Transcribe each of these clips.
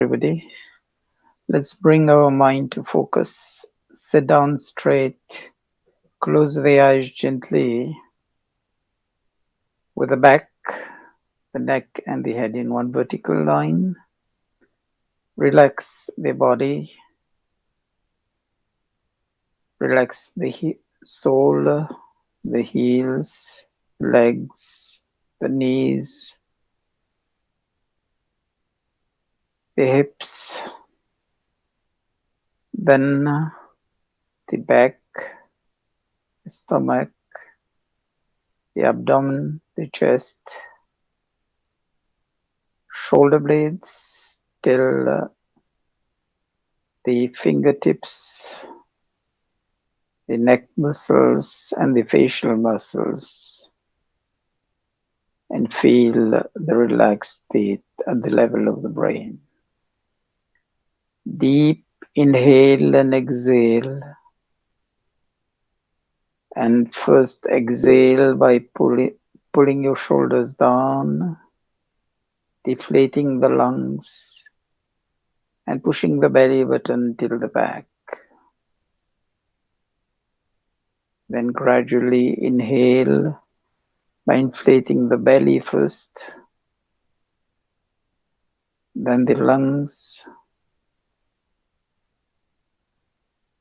everybody. Let's bring our mind to focus. Sit down straight, close the eyes gently, with the back, the neck, and the head in one vertical line. Relax the body, relax the sole, the heels, legs, the knees, the hips, then the back, the stomach, the abdomen, the chest, shoulder blades till the fingertips, the neck muscles, and the facial muscles, and feel the relaxed state at the level of the brain. Deep inhale and exhale, and first exhale by pulling your shoulders down, deflating the lungs, and pushing the belly button till the back. Then gradually inhale by inflating the belly first, then the lungs,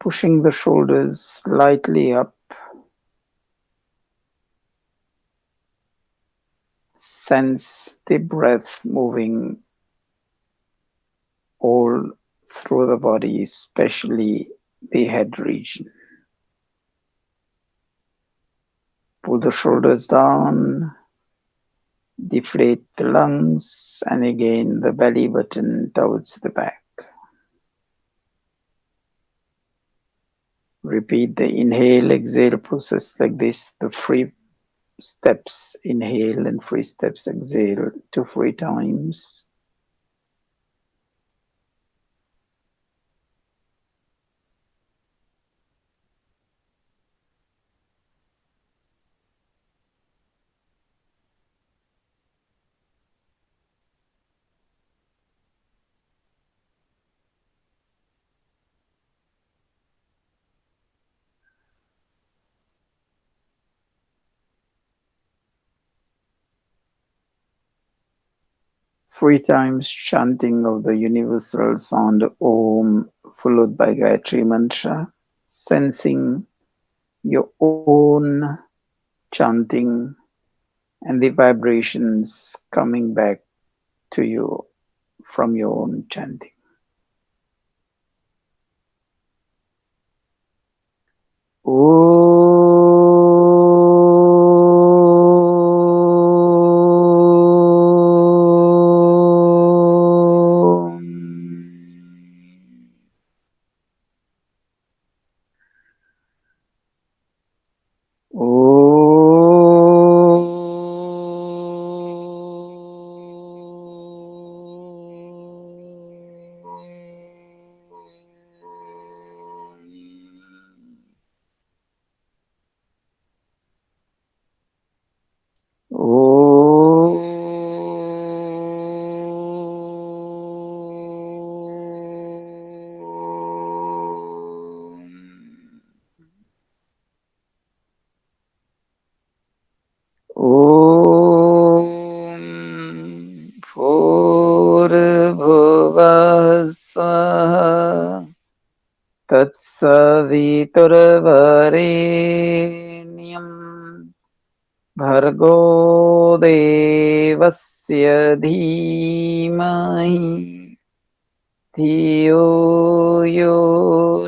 pushing the shoulders slightly up. Sense the breath moving all through the body, especially the head region. Pull the shoulders down, deflate the lungs, and again the belly button towards the back. Repeat the inhale, exhale process like this, the free steps, inhale and free steps, exhale 2-3 times. Three times chanting of the universal sound Om, followed by Gayatri Mantra, sensing your own chanting and the vibrations coming back to you from your own chanting. Om. तत्सवितुर्वरेण्यं भर्गो देवस्य धीमहि धियो यो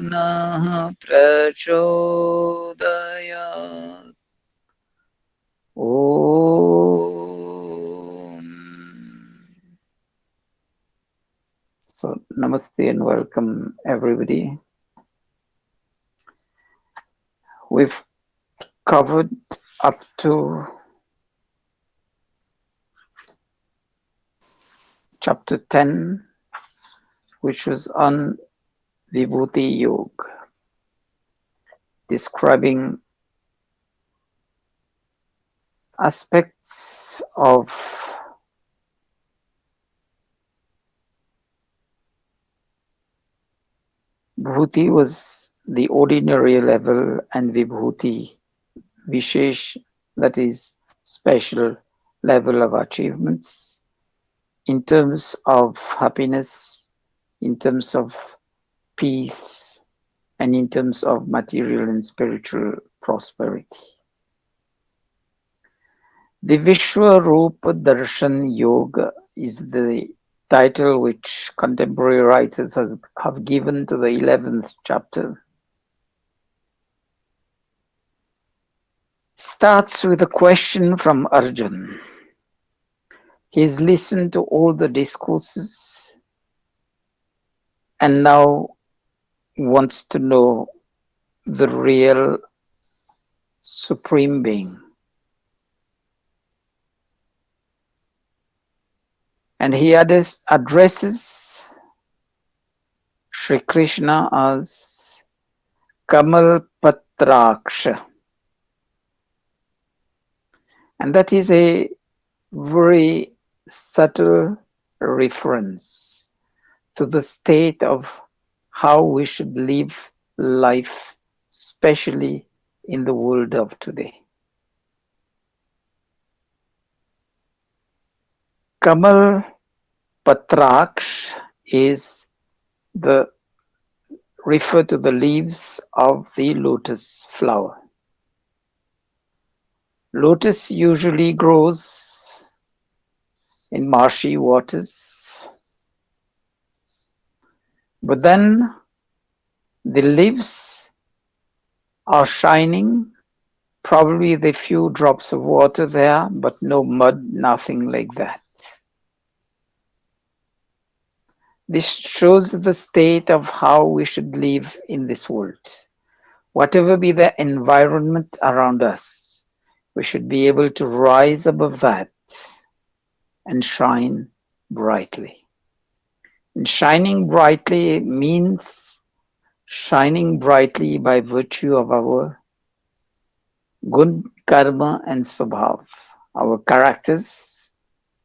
नः प्रचोदयात्. Om. So, namaste and welcome, everybody. We've covered up to chapter 10, which was on Vibhuti Yoga, describing aspects of Bhuti was the ordinary level, and Vibhuti, Vishesh, that is special level of achievements in terms of happiness, in terms of peace, and in terms of material and spiritual prosperity. The Vishwarupa Darshan Yoga is the title which contemporary writers have given to the 11th chapter. Starts with a question from Arjun. He's listened to all the discourses and now wants to know the real Supreme Being. And he addresses Sri Krishna as Kamal Patraksha. And that is a very subtle reference to the state of how we should live life, especially in the world of today. Kamal Patraksh is the refer to the leaves of the lotus flower. Lotus usually grows in marshy waters, but then the leaves are shining, probably the few drops of water there, but no mud, nothing like that. This shows the state of how we should live in this world. Whatever be the environment around us, we should be able to rise above that and shine brightly. And shining brightly means shining brightly by virtue of our good karma and swabhav, our characters,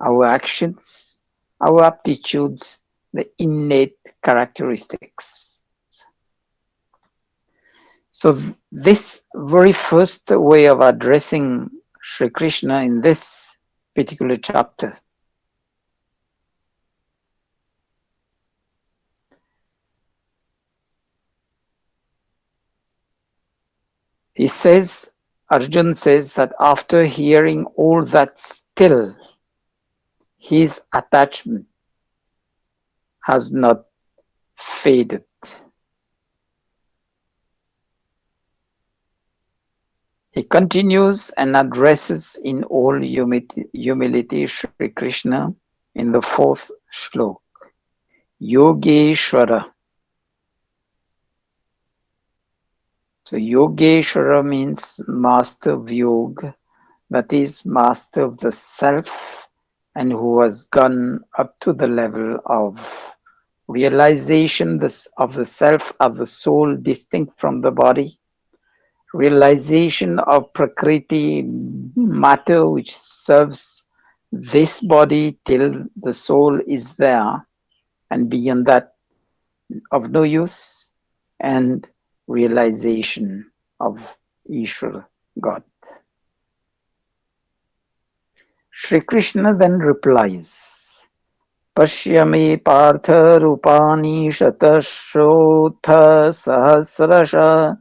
our actions, our aptitudes, the innate characteristics. So this very first way of addressing Sri Krishna in this particular chapter he says, Arjun says that after hearing all that, still his attachment has not faded. He continues and addresses in all humility Sri Krishna in the fourth shlok. Yogeshwara. So Yogeshwara means master of yoga, that is master of the self, and who has gone up to the level of realization of the self, of the soul distinct from the body, realization of Prakriti, matter which serves this body till the soul is there, and beyond that of no use, and realization of Ishvara, God. Sri Krishna then replies, Pashyami partha rupani shatashrotha sahasrasha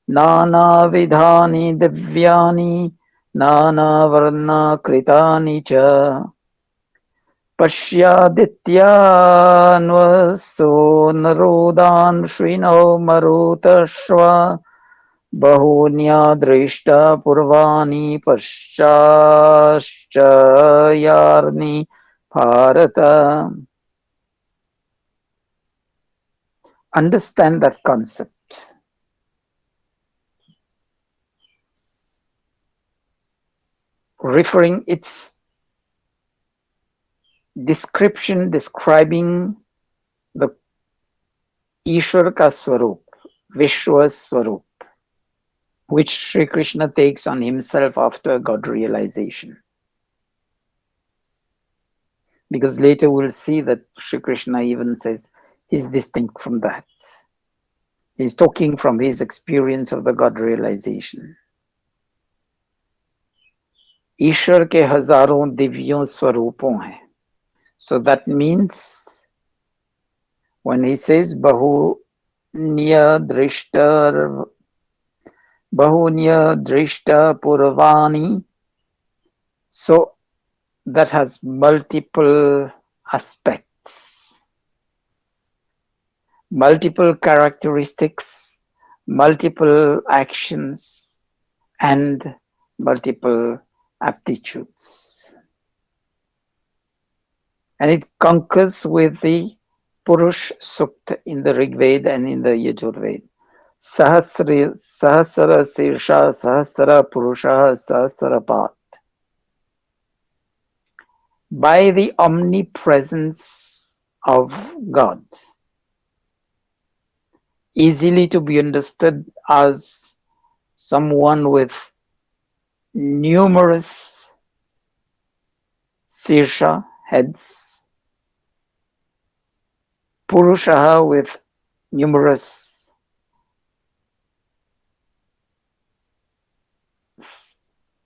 Nana vidhani divyani Nana varna kritani cha Pashyadityanvaso narodan shrino marutashva Bahunya drishta purvani paschashchayarni bharata. Understand that concept. Referring its description describing the Ishvara ka Swarup, Vishwa Swarup, which Sri Krishna takes on himself after God realization. Because later we'll see that Sri Krishna even says he's distinct from that. He's talking from his experience of the God realization. ईश्वर के हजारों दिव्यों स्वरूपों हैं. So that means when he says bahunya drishta purvani, so that has multiple aspects, multiple characteristics, multiple actions, and multiple aptitudes. And it concurs with the Purush Sukta in the Rig Veda and in the Yajur Veda. Sahasra Sirsha Sahasra Purusha Sahasrapat. By the omnipresence of God, easily to be understood as someone with numerous Sirsha, heads, Purusha with numerous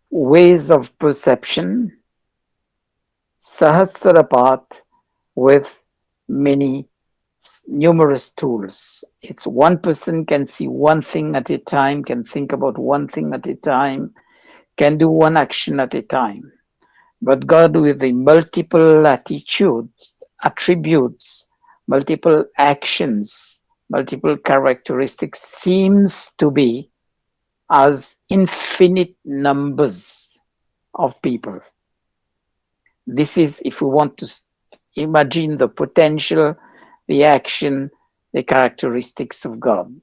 ways of perception, Sahasrapat with many numerous tools. It's one person can see one thing at a time, can think about one thing at a time, can do one action at a time. But God with the multiple attitudes, attributes, multiple actions, multiple characteristics seems to be as infinite numbers of people. This is, if we want to imagine the potential, the action, the characteristics of God.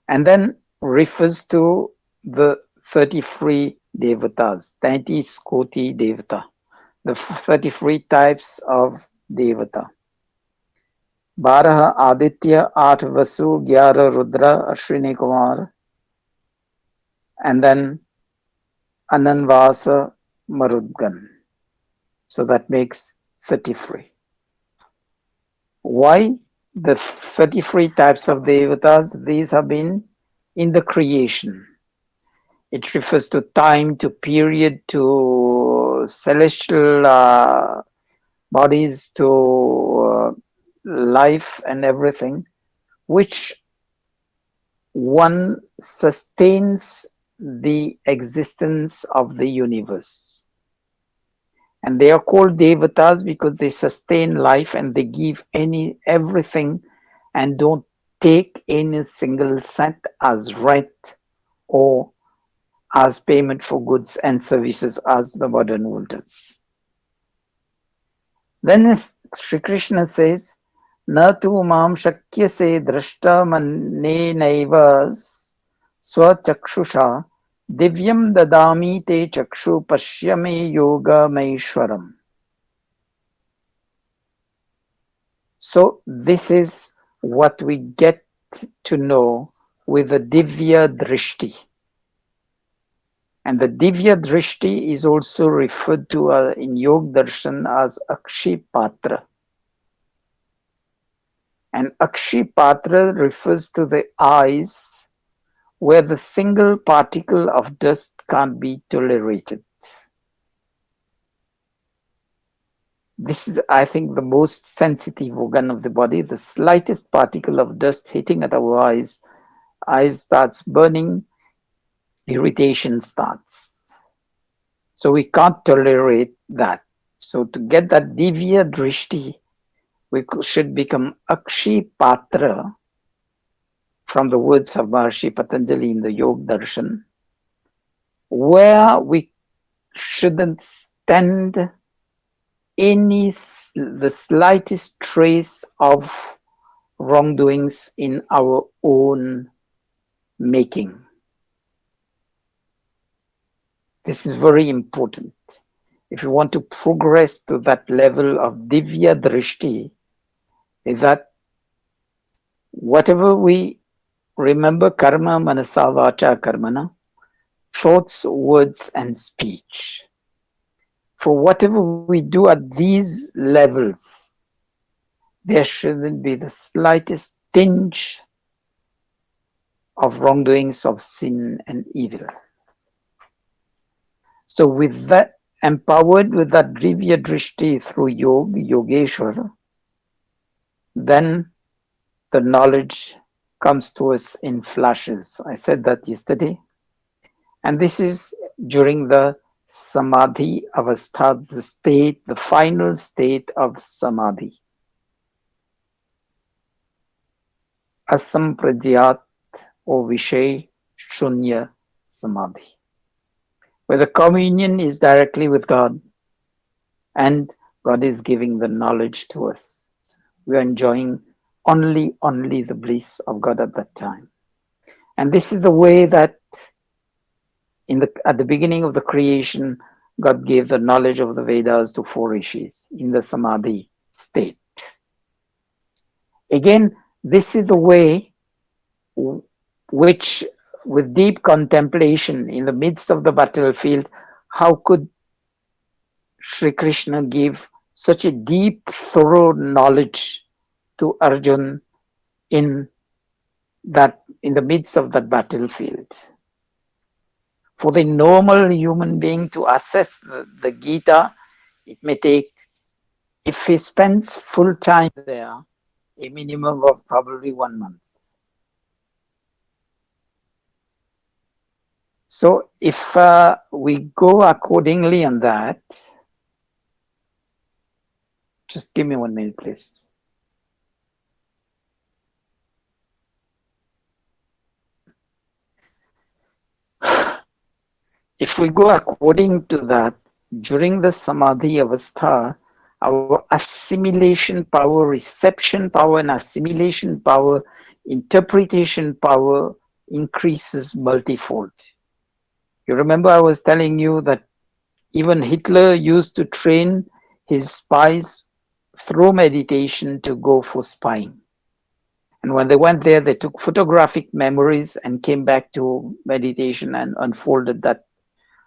And then refers to the 33 devatas, 30 Koti devata, the 33 types of devata. 12 Aditya, 8 Vasu, 11 Rudra, Ashwini Kumar, and then Ananvasa Marudgan. So that makes 33. Why the 33 types of devatas? These have been in the creation. It refers to time, to period, to celestial bodies, to life and everything, which one sustains the existence of the universe. And they are called devatas because they sustain life and they give everything and don't take any single cent as rent or as payment for goods and services as the modern world does. Then Sri Krishna says, Na tu mam shakyase drashta manenaiva swachakshusha divyam dadami te chakshu pashyame yoga maishwaram. So this is what we get to know with the divya drishti. And the divya drishti is also referred to in Yoga Darshan as Akshi Patra. And Akshi Patra refers to the eyes where the single particle of dust can't be tolerated. This is, I think, the most sensitive organ of the body. The slightest particle of dust hitting at our eyes starts burning, irritation starts. So we can't tolerate that. So to get that divya drishti, we should become Akshi Patra from the words of Maharishi Patanjali in the Yoga Darshan, where we shouldn't stand the slightest trace of wrongdoings in our own making. This is very important. If you want to progress to that level of divya drishti, is that whatever we remember, karma manasa vacha karmana, thoughts, words, and speech. For whatever we do at these levels, there shouldn't be the slightest tinge of wrongdoings, of sin and evil. So with that, empowered with that Divya Drishti through Yogeshwara, then the knowledge comes to us in flashes. I said that yesterday. And this is during the Samadhi Avastha, the state, the final state of Samadhi. Asampradyat or Vishay Shunya Samadhi, where the communion is directly with God and God is giving the knowledge to us. We are enjoying only the bliss of God at that time. And this is the way that at the beginning of the creation, God gave the knowledge of the Vedas to 4 rishis in the Samadhi state. Again, this is the way which, with deep contemplation in the midst of the battlefield, how could Sri Krishna give such a deep, thorough knowledge to Arjun in the midst of that battlefield? For the normal human being to assess the Gita, it may take, if he spends full time there, a minimum of probably 1 month. So if we go accordingly on that, just give me 1 minute, please. If we go according to that, during the Samadhi Avastha, our assimilation power, reception power and assimilation power, interpretation power increases multifold. You remember I was telling you that even Hitler used to train his spies through meditation to go for spying. And when they went there, they took photographic memories and came back to meditation and unfolded that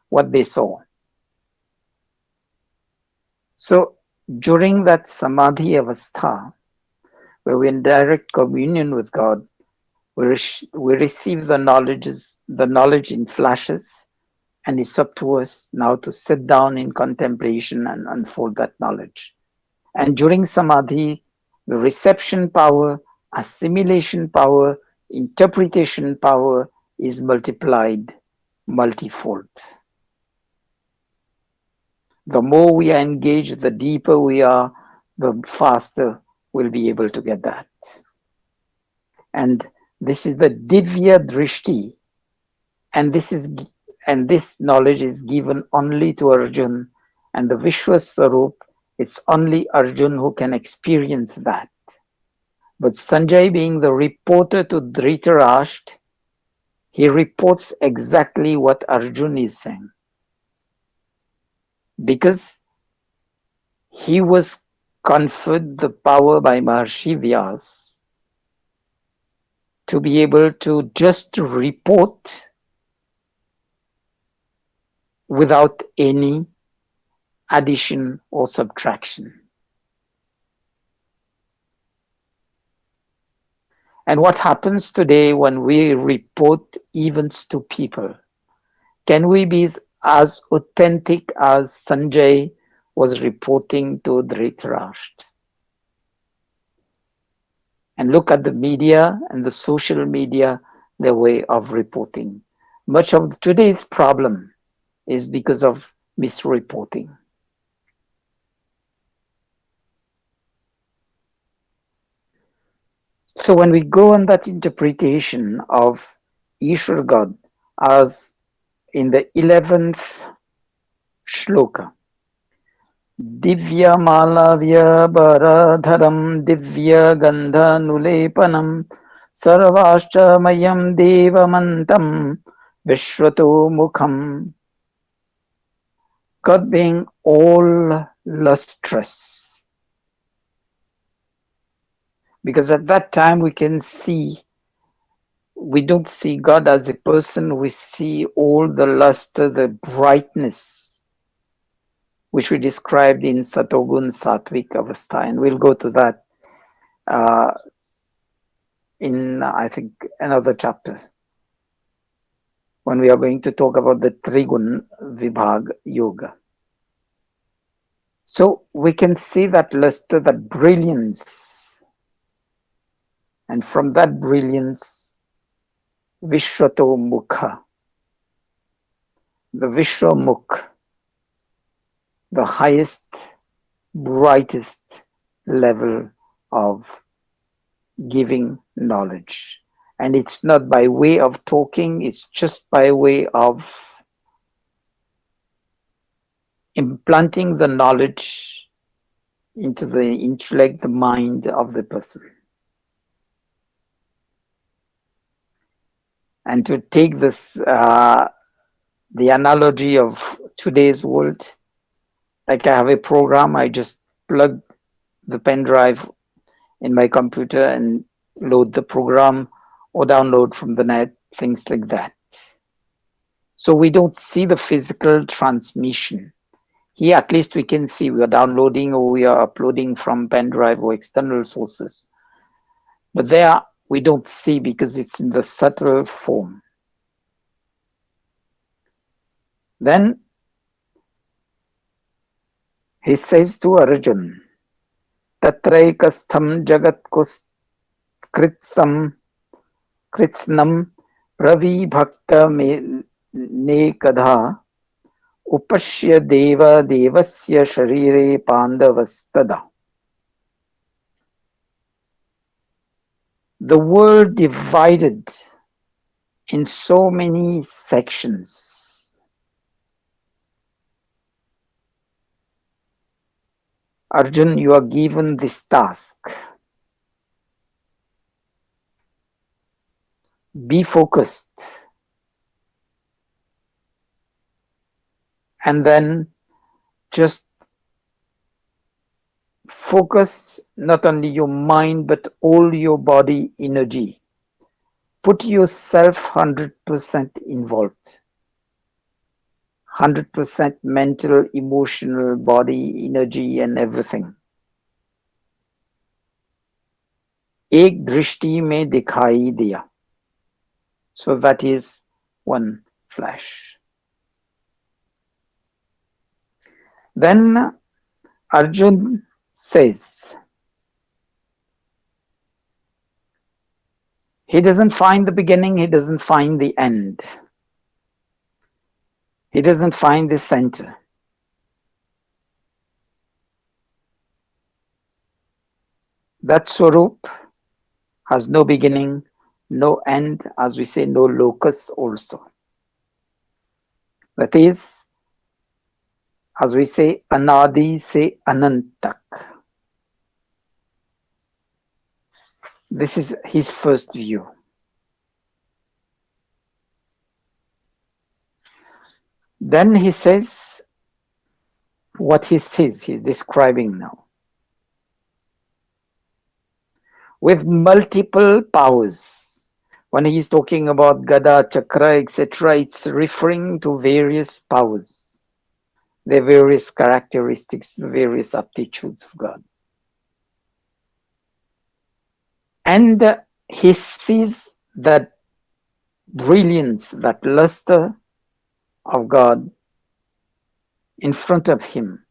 what they saw. So during that Samadhi Avastha, where we're in direct communion with God, we receive the knowledge in flashes, and it's up to us now to sit down in contemplation and unfold that knowledge. And during Samadhi, the reception power, assimilation power, interpretation power is multiplied multifold. The more we are engaged, the deeper we are, the faster we'll be able to get that. And this is the Divya Drishti, and this knowledge is given only to Arjun, and the Vishwaswarup, it's only Arjun who can experience that. But Sanjay, being the reporter to Dhritarashtra, he reports exactly what Arjun is saying, because he was conferred the power by Maharshi Vyas to be able to just report without any addition or subtraction. And what happens today when we report events to people? Can we be as authentic as Sanjay was reporting to Dhritarashtra? And look at the media and the social media, their way of reporting. Much of today's problem is because of misreporting. So when we go on that interpretation of Ishwar God as in the 11th shloka, Divya Malavya Baradharam Divya Gandha Nulepanam Sarvashcha Mayam Devamantam Vishwato Mukham. God being all lustrous. Because at that time we don't see God as a person, we see all the luster, the brightness, which we described in Satogun Sattvic Avastha, and we'll go to that in, I think, another chapter, when we are going to talk about the Trigun Vibhag Yoga. So we can see that luster, that brilliance, and from that brilliance, Vishwato Mukha, the Vishwamukh, the highest, brightest level of giving knowledge. And it's not by way of talking, it's just by way of implanting the knowledge into the intellect, the mind of the person. And to take this, the analogy of today's world, like I have a program, I just plug the pen drive in my computer and load the program or download from the net, things like that. So we don't see the physical transmission. Here, at least we can see we are downloading or we are uploading from pen drive or external sources. But there we don't see because it's in the subtle form. Then he says to Arjun, Tatraikastham jagat kritsam kritsnam pravi bhakta me nekadha upashya deva devasya sharire pandavastada. The world divided in so many sections. Arjun, you are given this task. Be focused. And then just focus not only your mind but all your body energy. Put yourself 100% involved. 100% mental, emotional, body, energy and everything. एक दृष्टि में दिखाई दिया. So that is one flash. Then Arjun says, he doesn't find the beginning, he doesn't find the end. He doesn't find the center. That Swarup has no beginning, no end, as we say, no locus also. That is, as we say, Anadi se Anantak. This is his first view. Then he says what he sees, he's describing now. With multiple powers. When he's talking about Gada, Chakra, etc., it's referring to various powers, the various characteristics, the various aptitudes of God. And he sees that brilliance, that luster of God in front of him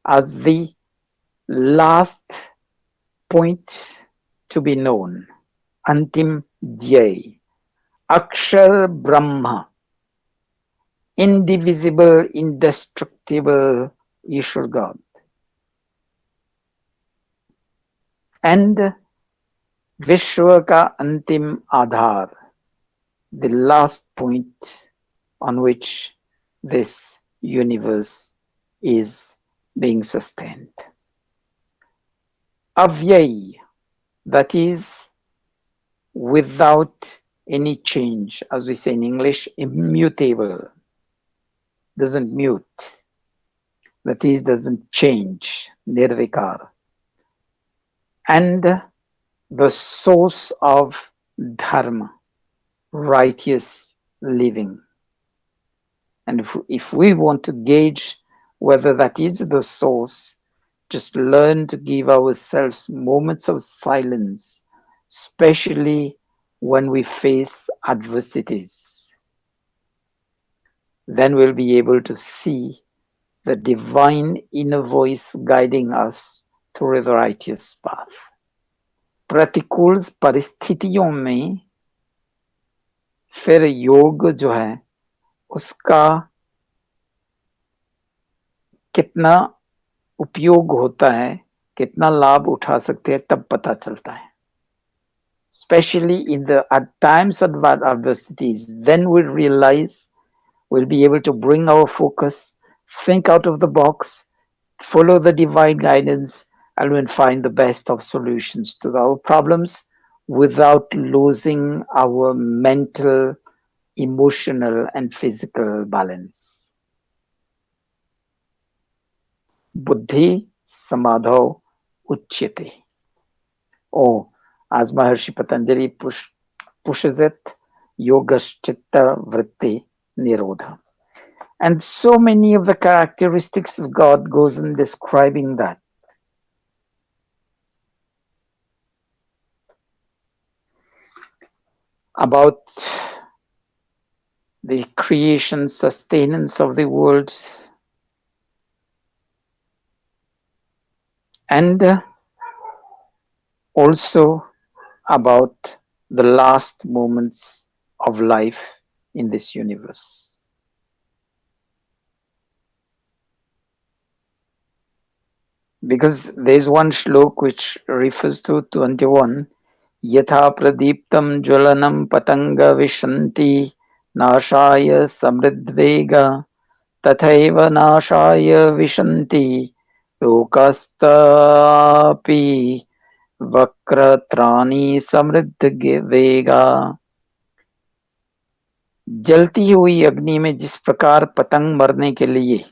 as the last point to be known, Antim Dhyay, Akshar Brahma, indivisible, indestructible Ishwar God. And Vishwa ka Antim Adhar, the last point on which this universe is being sustained. Avyay, that is without any change, as we say in English, immutable, doesn't mute, that is doesn't change, nirvikar. And the source of dharma, righteous living. And if we want to gauge whether that is the source, just learn to give ourselves moments of silence, especially when we face adversities. Then we'll be able to see the divine inner voice guiding us through the righteous path. प्रतिकूल परिस्थितियों में फिर योग जो है उसका कितना उपयोग होता है, कितना लाभ उठा सकते हैं, तब पता चलता है. Especially in the at times of adversities, then we'll realize, we'll be able to bring our focus, think out of the box, follow the divine guidance, and we'll find the best of solutions to our problems without losing our mental, emotional, and physical balance. Buddhi samadho uchyate. Oh, as Maharshi Patanjali pushes it, yogaschitta vritti nirodha. And so many of the characteristics of God goes in describing that. About the creation, sustenance of the world, and also about the last moments of life in this universe. Because there's one shlok which refers to 21, Yatha pradiptam jwalanam patanga vishanti nashaya samridvega tathaiva nashaya vishanti lokastapi वक्रत्राणी समृद्ध वेगा. जलती हुई अग्नि में जिस प्रकार पतंग मरने के लिए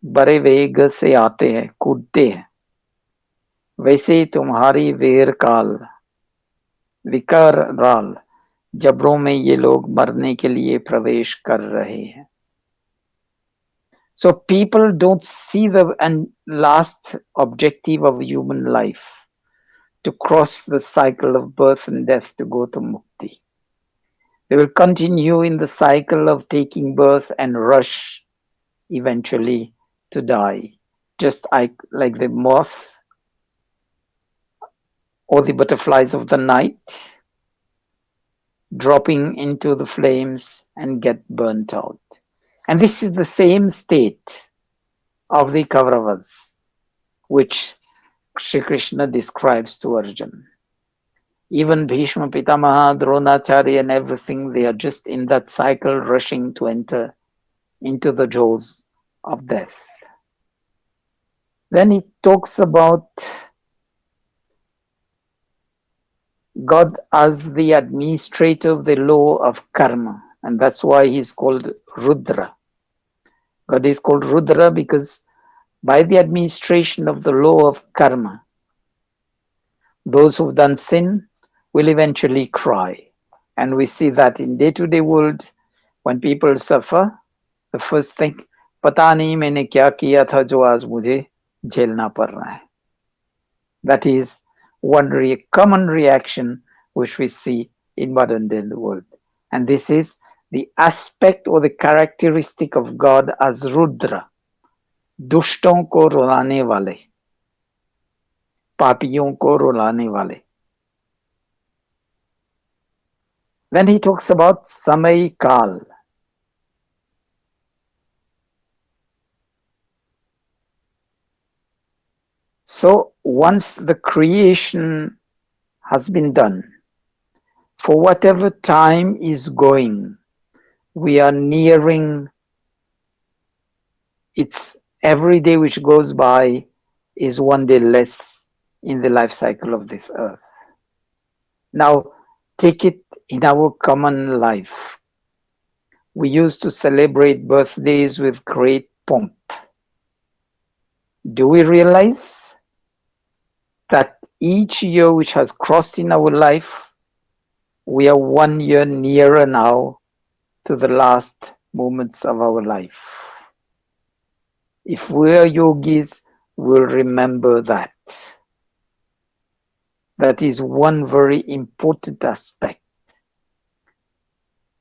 बड़े वेग से आते हैं, कूदते हैं, वैसे तुम्हारी वेर काल विकराल जबरों में ये लोग मरने के लिए प्रवेश कर रहे हैं. So people don't see the last objective of human life, to cross the cycle of birth and death to go to mukti. They will continue in the cycle of taking birth and rush eventually to die, just like the moth or the butterflies of the night, dropping into the flames and get burnt out. And this is the same state of the Kauravas, which Sri Krishna describes to Arjuna. Even Bhishma, Pitamaha, Dronacharya and everything, they are just in that cycle, rushing to enter into the jaws of death. Then he talks about God as the administrator of the law of karma, and that's why he's called Rudra. God is called Rudra because by the administration of the law of karma, those who've done sin will eventually cry. And we see that in day-to-day world, when people suffer, the first thing, पता नहीं मैंने क्या किया था जो आज मुझे झेलना पड़ रहा है. That is one common reaction which we see in modern day world. And this is the aspect or the characteristic of God as Rudra, दुष्टों को रुलाने वाले, पापियों को रुलाने वाले. Then he talks about Samay Kal. So once the creation has been done, for whatever time is going, we are nearing its every day which goes by is one day less in the life cycle of this earth. Now, take it in our common life. We used to celebrate birthdays with great pomp. Do we realize that each year which has crossed in our life, we are 1 year nearer now to the last moments of our life? If we are yogis, will remember that. That is one very important aspect.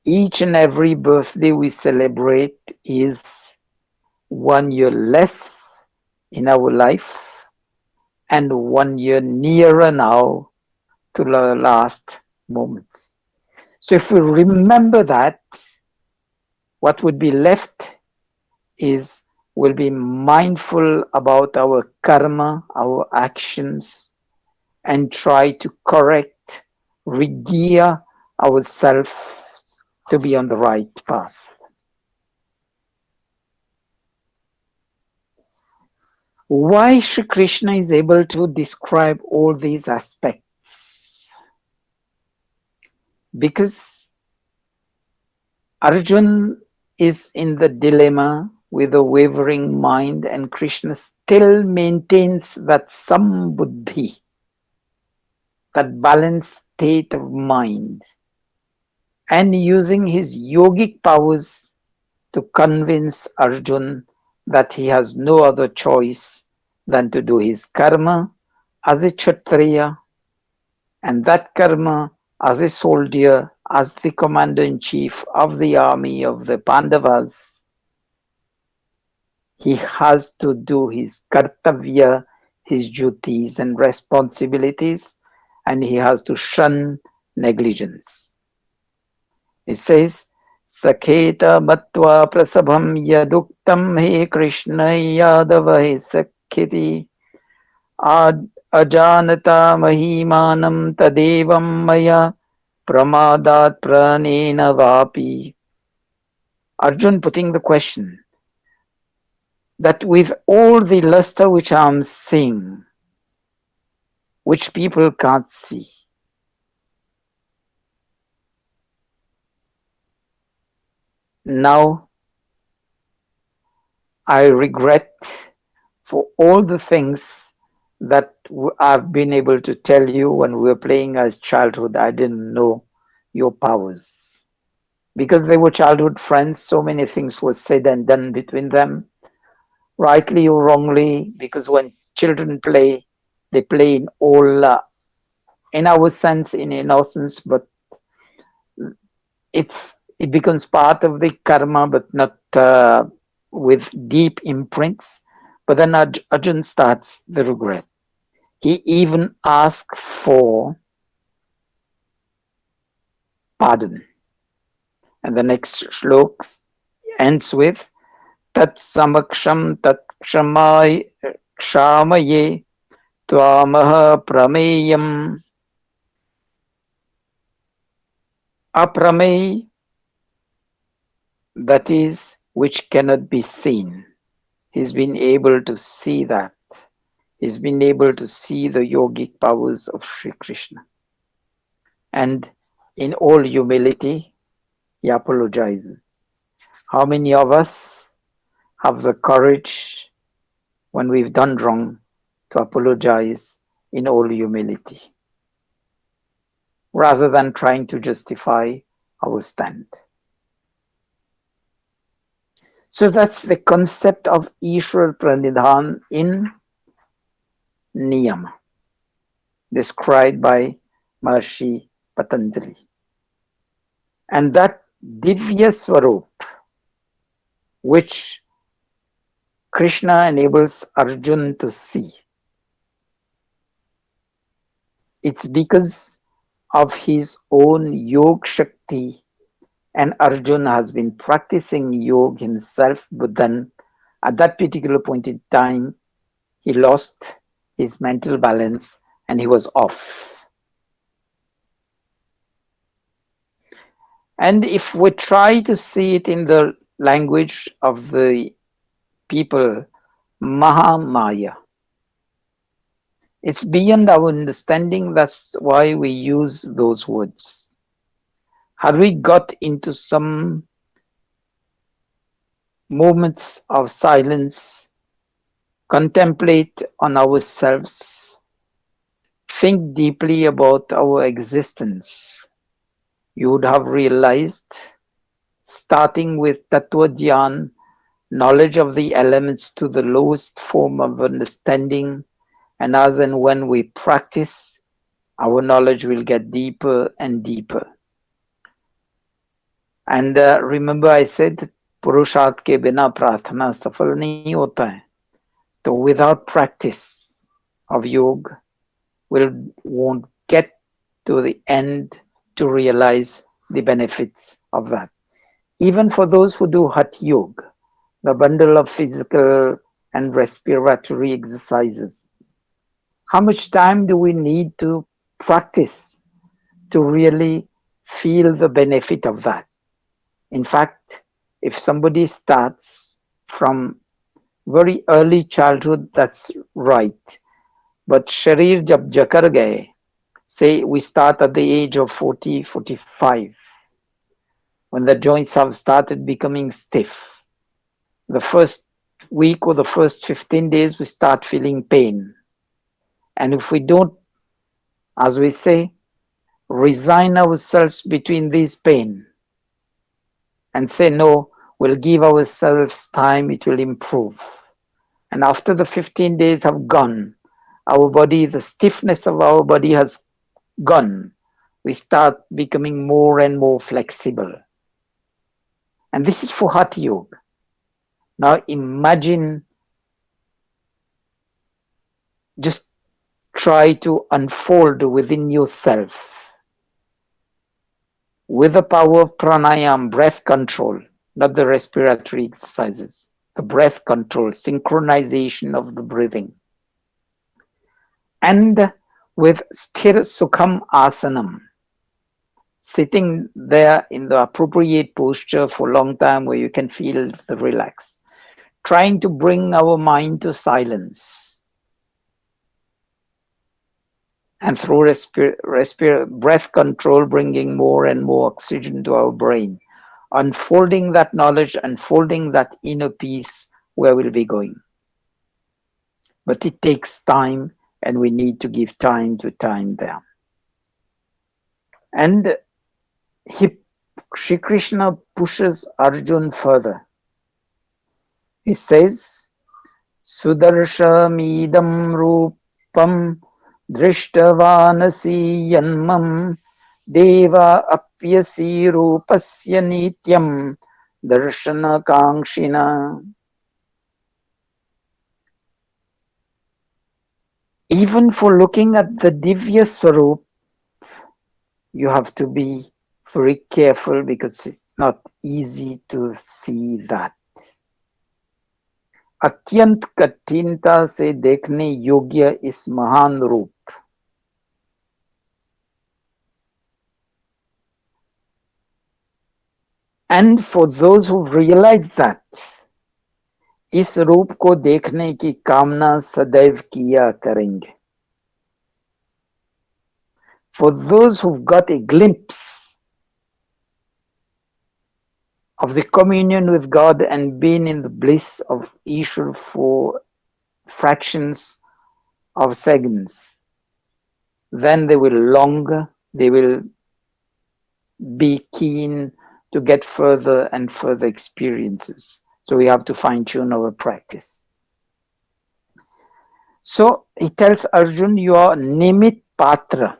Each and every birthday we celebrate is 1 year less in our life and 1 year nearer now to the last moments. So if we remember that, what would be left is we'll be mindful about our karma, our actions, and try to correct, regear ourselves to be on the right path. Why Shri Krishna is able to describe all these aspects? Because Arjun is in the dilemma with a wavering mind, and Krishna still maintains that sambuddhi, that balanced state of mind, and using his yogic powers to convince Arjun that he has no other choice than to do his karma as a Kshatriya, and that karma as a soldier, as the commander-in-chief of the army of the Pandavas. He has to do his kartavya, his duties and responsibilities, and he has to shun negligence. It says, Sakheta matva prasabham yaduktam he Krishna yadava he sakhiti ajanata mahimanam tadevam maya pramadat pranena vapi. Arjun putting the question that with all the luster which I'm seeing, which people can't see, now I regret for all the things that I've been able to tell you when we were playing as childhood. I didn't know your powers. Because they were childhood friends, so many things were said and done between them, rightly or wrongly, because when children play, they play in all, in our sense, in innocence, but it becomes part of the karma, but not with deep imprints. But then Arjun starts the regret. He even asks for pardon. And the next shlok ends with Tat samaksham tat kshamaye tvamaha prameyam. Apramey, that is, which cannot be seen. He's been able to see that. He's been able to see the yogic powers of Sri Krishna. And in all humility, he apologizes. How many of us have the courage when we've done wrong to apologize in all humility, rather than trying to justify our stand? So that's the concept of Ishwar Pranidhan in Niyama, described by Maharishi Patanjali. And that Divya Swarup, which Krishna enables Arjun to see, it's because of his own Yog Shakti, and Arjun has been practicing yoga himself, but then at that particular point in time, he lost his mental balance and he was off. And if we try to see it in the language of the people, Mahamaya, it's beyond our understanding. That's why we use those words. Had we got into some moments of silence, contemplate on ourselves, think deeply about our existence, you would have realized, starting with Tattva Dhyan, knowledge of the elements to the lowest form of understanding, and as and when we practice, our knowledge will get deeper and deeper. And remember I said, पुरुषार्थ के बिना प्रार्थना सफल नहीं होता है. So without practice of yoga, we won't get to the end to realize the benefits of that. Even for those who do Hatha Yoga, the bundle of physical and respiratory exercises, how much time do we need to practice to really feel the benefit of that? In fact, if somebody starts from very early childhood, that's right. But sharir jab jakar gaye, say we start at the age of 40, 45, when the joints have started becoming stiff. The first week or the first 15 days, we start feeling pain. And if we don't, as we say, resign ourselves between this pain and say, no, we'll give ourselves time, it will improve. And after the 15 days have gone, our body, the stiffness of our body has gone. We start becoming more and more flexible. And this is for Hatha Yoga. Now imagine, just try to unfold within yourself with the power of pranayama, breath control, not the respiratory exercises, the breath control, synchronization of the breathing. And with sthir sukham asanam, sitting there in the appropriate posture for a long time where you can feel the relax, trying to bring our mind to silence. And through breath control, bringing more and more oxygen to our brain, unfolding that knowledge, unfolding that inner peace where we'll be going. But it takes time, and we need to give time to time there. And Shri Krishna pushes Arjun further. He says, Sudarshamidam rupam drishtavanasi yanmam deva apyasi rupasya nityam darshana kangshina. Even for looking at the Divya Swarup, you have to be very careful because it's not easy to see that. अत्यंत कठिनता से देखने योग्य इस महान रूप. And for those who realize that, इस रूप को देखने की कामना सदैव किया करेंगे. For those who've got a glimpse of the communion with God and been in the bliss of Ishvara for fractions of seconds, then they will long, they will be keen to get further and further experiences. So we have to fine-tune our practice. So he tells Arjun, you are Nimit Patra.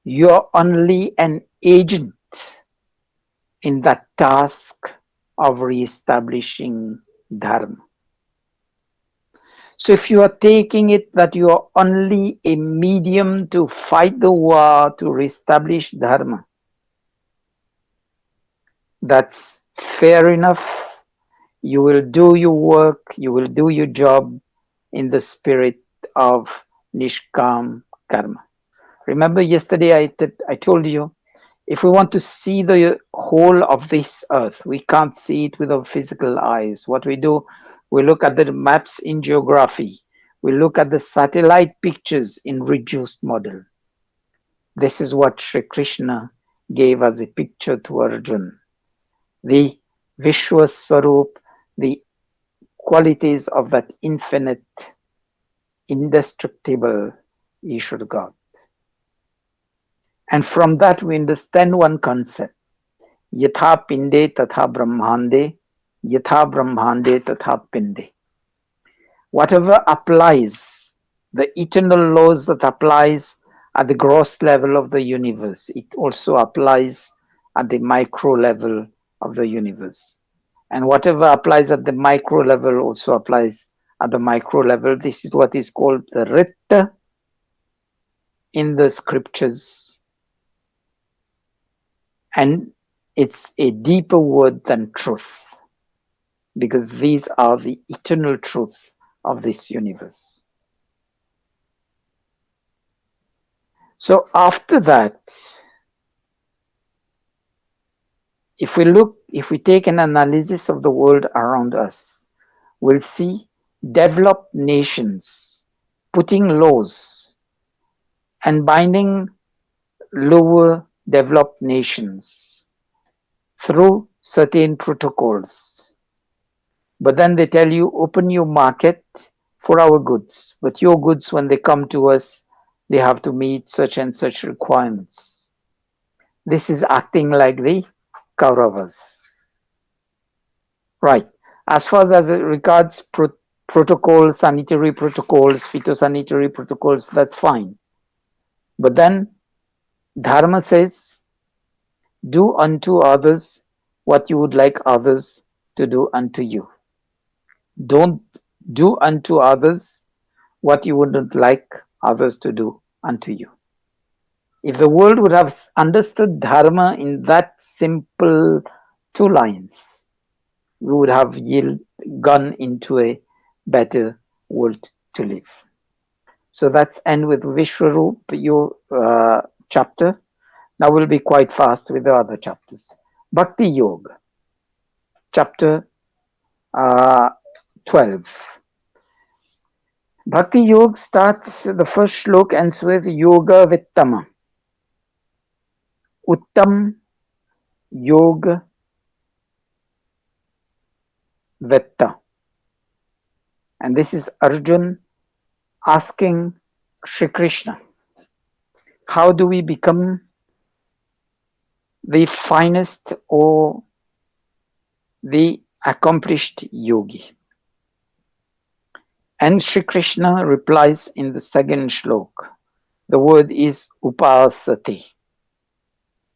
You are only an agent in that task of re-establishing Dharma. So if you are taking it that you are only a medium to fight the war to re-establish Dharma, that's fair enough. You will do your work, you will do your job in the spirit of Nishkam Karma. Remember yesterday I told you, if we want to see the whole of this earth, we can't see it with our physical eyes. What we do, we look at the maps in geography. We look at the satellite pictures in reduced model. This is what Sri Krishna gave as a picture to Arjuna. The Vishwa Swarup, the qualities of that infinite, indestructible Ishvara God. And from that we understand one concept. Yatha pinde tatha brahmande yatha brahmande tatha pinde. Whatever applies, the eternal laws that applies at the gross level of the universe, it also applies at the micro level of the universe. And whatever applies at the micro level also applies at the micro level. This is what is called the Ritta in the scriptures. And it's a deeper word than truth, because these are the eternal truth of this universe. So after that, if we take an analysis of the world around us, we'll see developed nations putting laws and binding lower developed nations through certain protocols. But then they tell you, open your market for our goods. But your goods, when they come to us, they have to meet such and such requirements. This is acting like the Kauravas. Right. As far as it regards protocols, sanitary protocols, phytosanitary protocols, that's fine. But then Dharma says, do unto others what you would like others to do unto you. Don't do unto others what you wouldn't like others to do unto you. If the world would have understood Dharma in that simple 2 lines, we would have gone into a better world to live. So that's end with Vishwarup, your chapter. Now we'll be quite fast with the other chapters. Bhakti Yoga, chapter 12. Bhakti Yoga starts, the first shlok ends with Yoga Vittama. Uttam Yoga Vitta. And this is Arjun asking Shri Krishna, how do we become the finest or the accomplished yogi? And Shri Krishna replies in the second shlok. The word is upasati,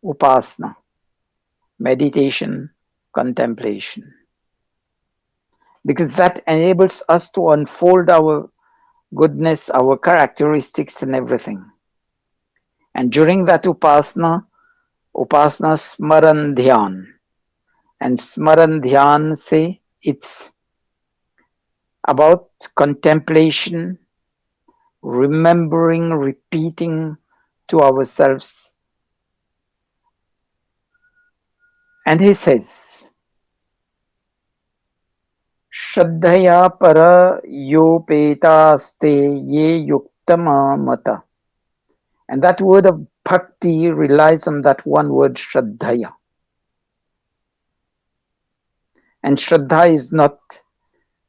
upasana, meditation, contemplation. Because that enables us to unfold our goodness, our characteristics and everything. And during that upasana smaran dhyan. And smaran dhyan say it's about contemplation, remembering, repeating to ourselves. And he says, Shraddhaya para yopeta ste ye yuktama mata. And that word of bhakti relies on that one word, Shraddhaya. And Shraddha is not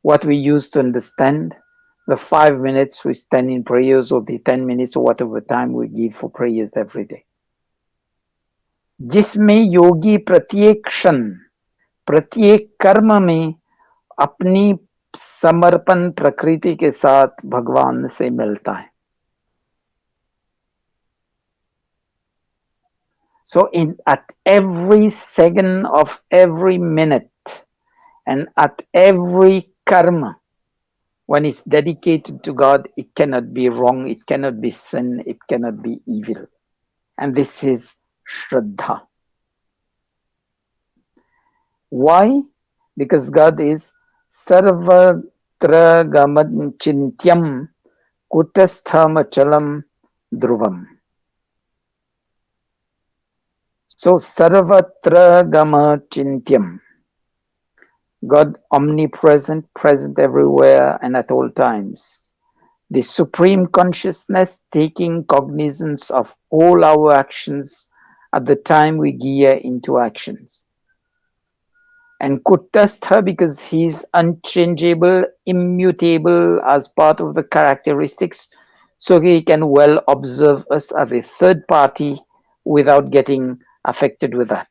what we use to understand the 5 minutes we spend in prayers or the 10 minutes or whatever time we give for prayers every day. जिसमें योगी प्रत्येक क्षण प्रत्येक कर्म में अपनी समर्पण प्रकृति के साथ भगवान से मिलता है. So at every second of every minute and at every karma, when it's dedicated to God, it cannot be wrong, it cannot be sin, it cannot be evil. And this is Shraddha. Why? Because God is Sarvatra Gamad Chintyam Kutasthamachalam Dhruvam. So Sarvatra Gama Chintyam. God omnipresent, present everywhere and at all times. The supreme consciousness taking cognizance of all our actions at the time we gear into actions. And Kutastha, because he is unchangeable, immutable as part of the characteristics, so he can well observe us as a third party without getting affected with that.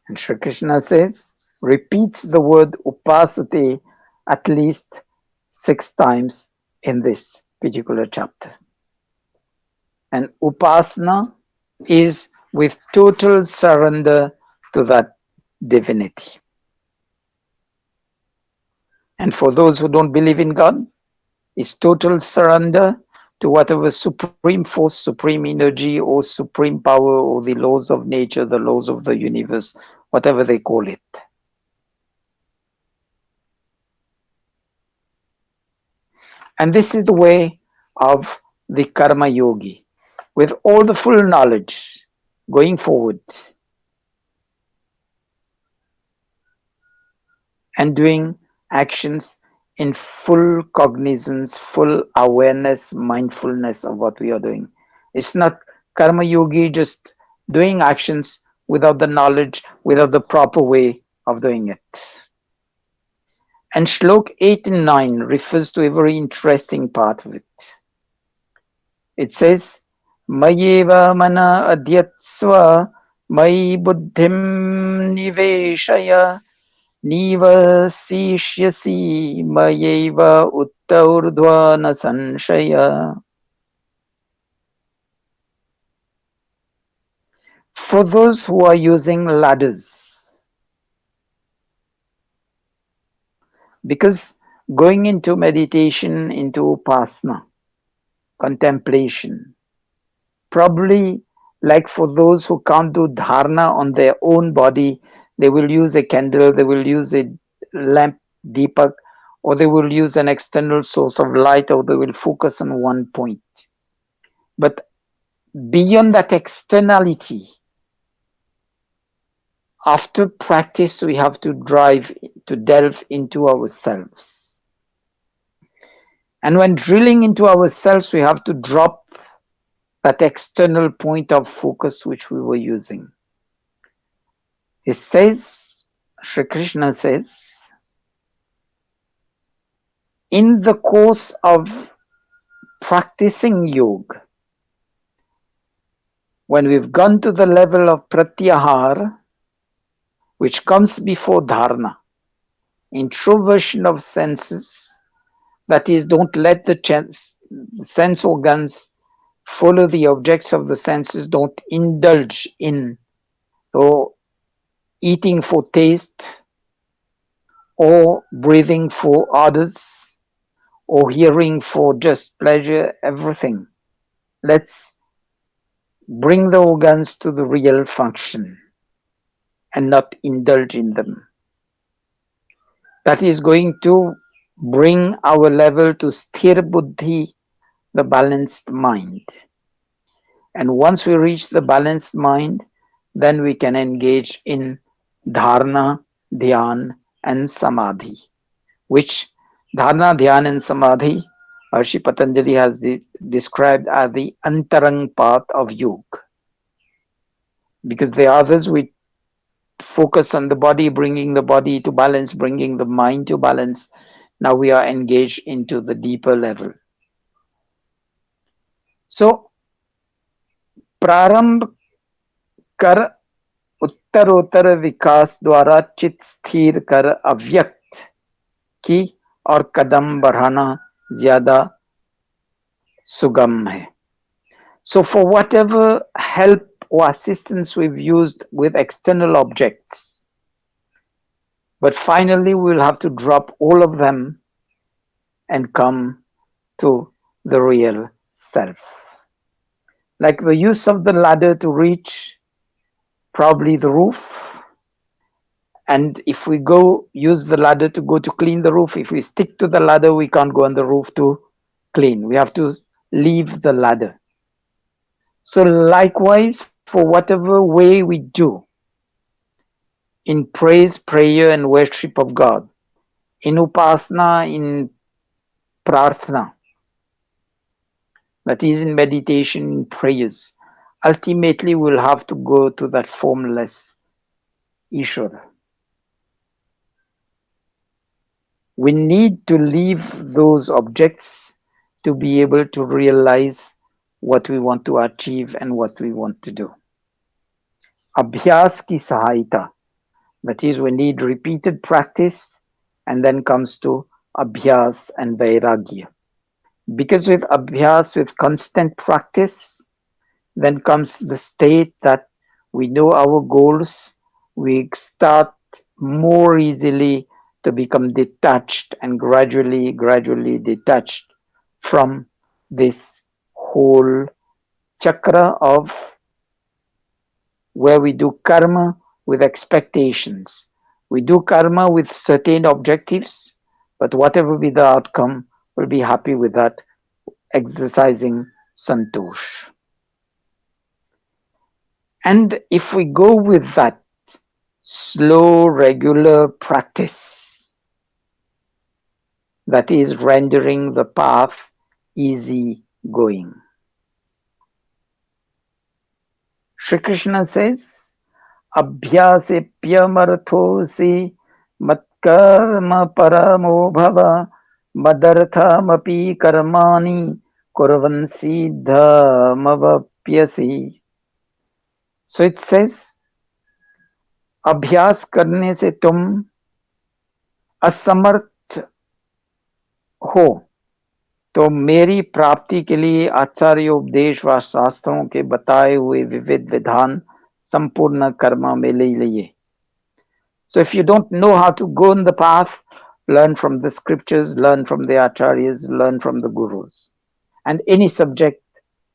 And Sri Krishna says, repeats the word upasate at least 6 times in this particular chapter. And upasana is with total surrender to that divinity. And for those who don't believe in God, it's total surrender to whatever supreme force, supreme energy, or supreme power, or the laws of nature, the laws of the universe, whatever they call it. And this is the way of the karma yogi, with all the full knowledge going forward and doing actions in full cognizance, full awareness, mindfulness of what we are doing. It's not karma yogi just doing actions without the knowledge, without the proper way of doing it. And Shlok 8 and 9 refers to a very interesting part of it. It says, Mayeva mana adyatsva mai buddhim niveshaya nivasishyasi mayeva uttaurdhvana sanshaya. For those who are using ladders, because going into meditation, into upasana, contemplation, probably like for those who can't do dharana on their own body, they will use a candle, they will use a lamp, deepak, or they will use an external source of light, or they will focus on one point. But beyond that externality, after practice, we have to delve into ourselves. And when drilling into ourselves, we have to drop that external point of focus which we were using. It says, Sri Krishna says, in the course of practicing yoga, when we've gone to the level of pratyahara, which comes before dharana, introversion of senses, that is, don't let the sense organs follow the objects of the senses, don't indulge in or eating for taste, or breathing for others, or hearing for just pleasure, everything. Let's bring the organs to the real function and not indulge in them. That is going to bring our level to sthir buddhi, the balanced mind. And once we reach the balanced mind, then we can engage in dharana, dhyan, and samadhi, which dharana, dhyan, and samadhi, Arshi Patanjali has described as the antarang path of yoga. Because the others, we focus on the body, bringing the body to balance, bringing the mind to balance. Now we are engaged into the deeper level. So, प्रारंभ कर उत्तरोत्तर विकास द्वारा चित स्थिर कर अव्यक्त की और कदम बढ़ाना ज्यादा सुगम है. So for whatever help or assistance we've used with external objects, but finally we'll have to drop all of them and come to the real self. Like the use of the ladder to reach probably the roof. And if we go use the ladder to go to clean the roof, if we stick to the ladder, we can't go on the roof to clean. We have to leave the ladder. So likewise, for whatever way we do in praise, prayer, and worship of God, in upasana, in prarthana, that is in meditation, in prayers, ultimately we'll have to go to that formless Ishvara. We need to leave those objects to be able to realize what we want to achieve and what we want to do. Abhyas ki sahayata, That is, we need repeated practice, and then comes to abhyas and vairagya. Because with abhyas, with constant practice, then comes the state that we know our goals, we start more easily to become detached and gradually detached from this whole chakra of where we do karma with expectations. We do karma with certain objectives, but whatever be the outcome, we'll be happy with that, exercising santosh. And if we go with that slow, regular practice, that is rendering the path easy going. Shri Krishna says, Abhyasepyamarthosi matkarma paramo bhava madarthamapi karmani kurvansi dhamavapyasi. So it says, अभ्यास करने से तुम असमर्थ हो तो मेरी प्राप्ति के लिए आचार्य उपदेश व शास्त्रों के बताए हुए विविध विधान संपूर्ण कर्म में ले लिए. So if you don't know how to go in the path, learn from the scriptures, learn from the acharyas, learn from the gurus. And any subject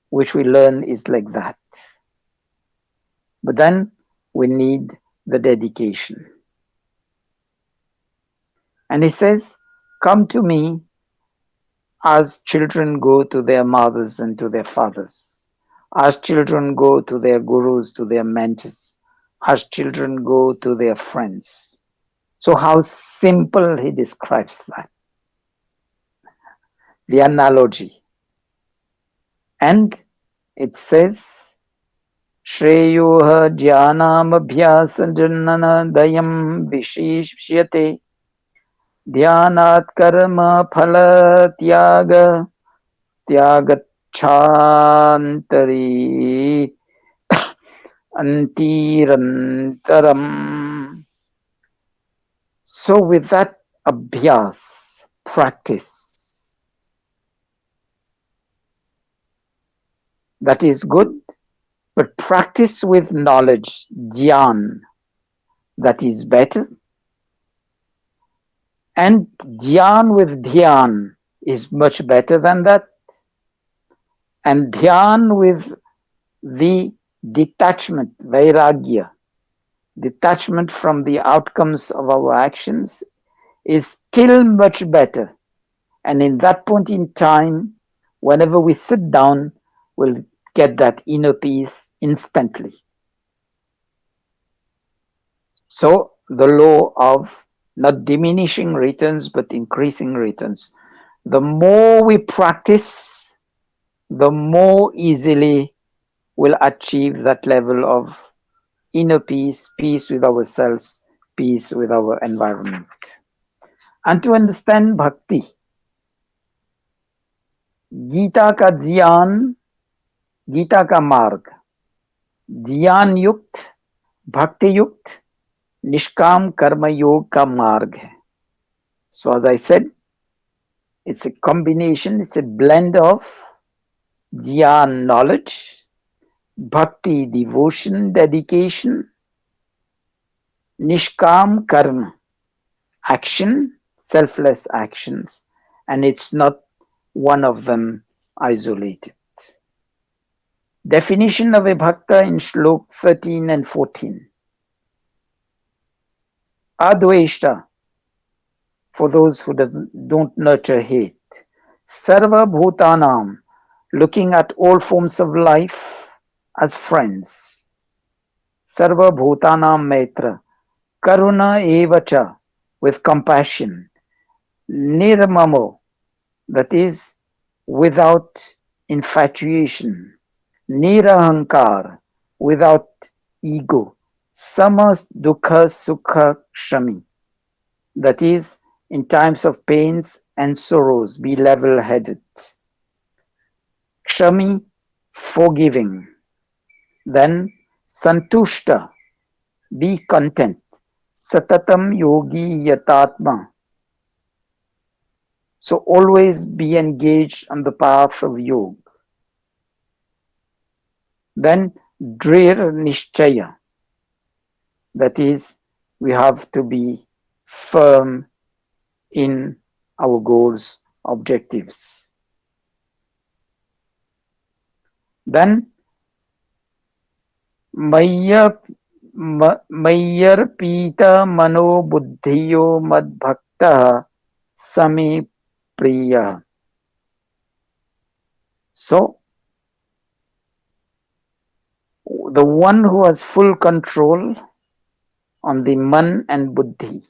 which we learn is like that. But then we need the dedication. And he says, come to me as children go to their mothers and to their fathers, as children go to their gurus, to their mentors, as children go to their friends. So how simple he describes that. The analogy. And it says, Shreyoha jnanam abhyasa jnana dayam vishishyate dhyanat karma phala tyaga tyagachantari antirantaram. So with that abhyas, practice, that is good, but practice with knowledge, dhyan, that is better. And dhyan with dhyan is much better than that. And dhyan with the detachment, vairagya, detachment from the outcomes of our actions is still much better. And in that point in time, whenever we sit down, we'll get that inner peace instantly. So the law of not diminishing returns, but increasing returns. The more we practice, the more easily we'll achieve that level of inner peace, peace with ourselves, peace with our environment. And to understand bhakti, Gita ka dhyan, Gita ka marg, dhyan yukt, bhakti yukt, nishkam karma yog ka marg hai. So as I said, it's a combination, it's a blend of dhyan, knowledge, bhakti, devotion, dedication, nishkam karma, action, selfless actions, and it's not one of them isolated. Definition of a bhakta in Shlok 13 and 14. Advaishta, for those who don't nurture hate. Sarva bhutanam, looking at all forms of life as friends. Sarva bhutanam maitra. Karuna evacha, with compassion. Nirmamo, that is without infatuation. Nirahankar, without ego. Sama dukha sukha kshami, that is in times of pains and sorrows, be level-headed. Kshami, forgiving. Then santushta, be content. Satatam yogi yatatma. So always be engaged on the path of yoga. Then drir nishchaya. That is, we have to be firm in our goals, objectives. Then Mayyarpita mano buddhiyo madbhakta same priya. So, the one who has full control on the man and buddhi,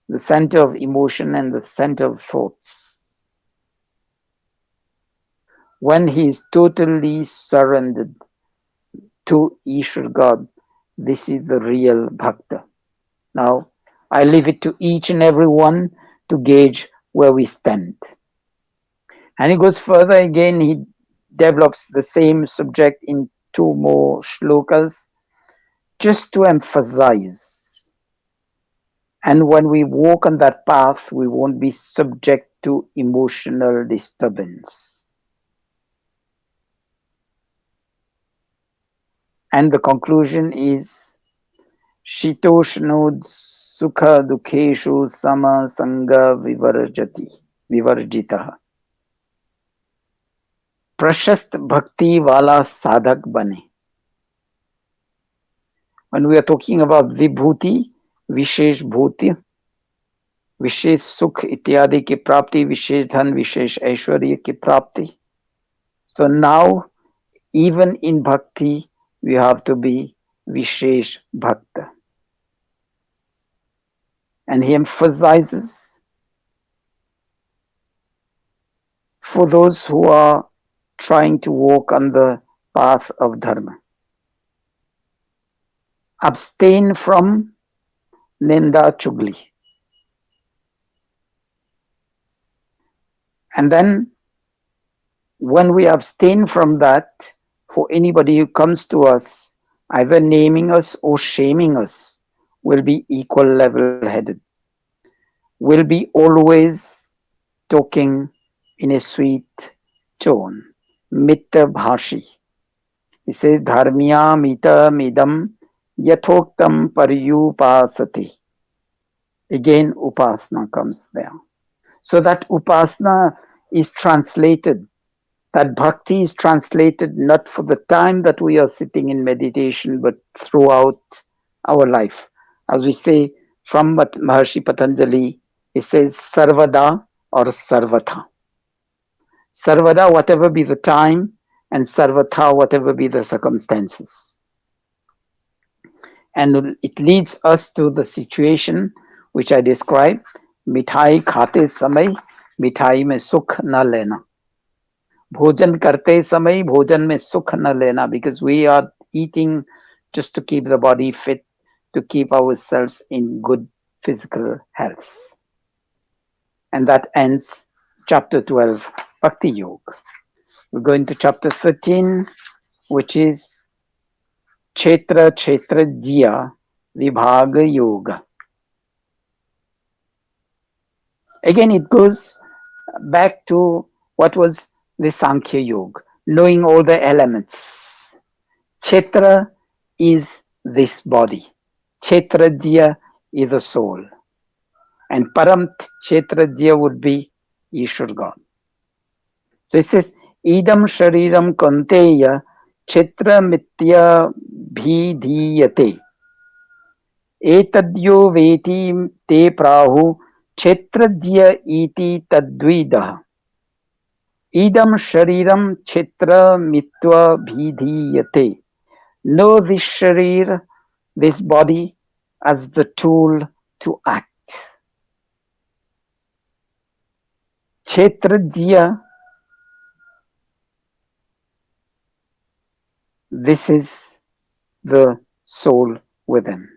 the center of emotion and the center of thoughts, when he is totally surrendered to Ishwar God, this is the real bhakta. Now, I leave it to each and every one to gauge where we stand. And he goes further again, he develops the same subject in two more shlokas just to emphasize. And when we walk on that path, we won't be subject to emotional disturbance. And the conclusion is Shitoshnod Sukha Dukheshu Sama Sangha Vivarjita. प्रशस्त भक्ति वाला साधक बने. When we are talking about vibhuti, विशेष भूति, विशेष सुख इत्यादि की प्राप्ति, विशेष धन, विशेष ऐश्वर्य की प्राप्ति. So now, even in bhakti, we have to be vishesh bhakta. And he emphasizes for those who are trying to walk on the path of dharma. Abstain from ninda chugli. And then when we abstain from that, for anybody who comes to us, either naming us or shaming us, will be equal level-headed. Will be always talking in a sweet tone. Mitta bhashi. He says, Dharmiya mita midam yathoktam paryupasati. Again, upasana comes there. So that upasana is translated, that bhakti is translated not for the time that we are sitting in meditation, but throughout our life. As we say from Maharshi Patanjali, it says sarvada or sarvatha. Sarvada, whatever be the time, and sarvatha, whatever be the circumstances. And it leads us to the situation which I described, मिठाई खाते समय मिठाई में सुख न लेना. भोजन करते समय भोजन में सुख न लेना, because we are eating just to keep the body fit, to keep ourselves in good physical health. And that ends chapter 12, Bhakti Yoga. We go into chapter 13, which is Chetra Jiya Vibhaga Yoga. Again, it goes back to what was the Sankhya Yoga, knowing all the elements. Chetra is this body. Chetra Jiya is the soul. And Param Chetra Jiya would be Ishwar God. So it says, Idam Shariram Kanteya Chetra Mitya Bhidhiyate. Etadyo Veti Te Prahu Chetrajya iti Tadvidah. Idam Shariram Chetra Mitva Bhidhiyate. Know this Sharir, this body, as the tool to act. Chetrajya, this is the soul within.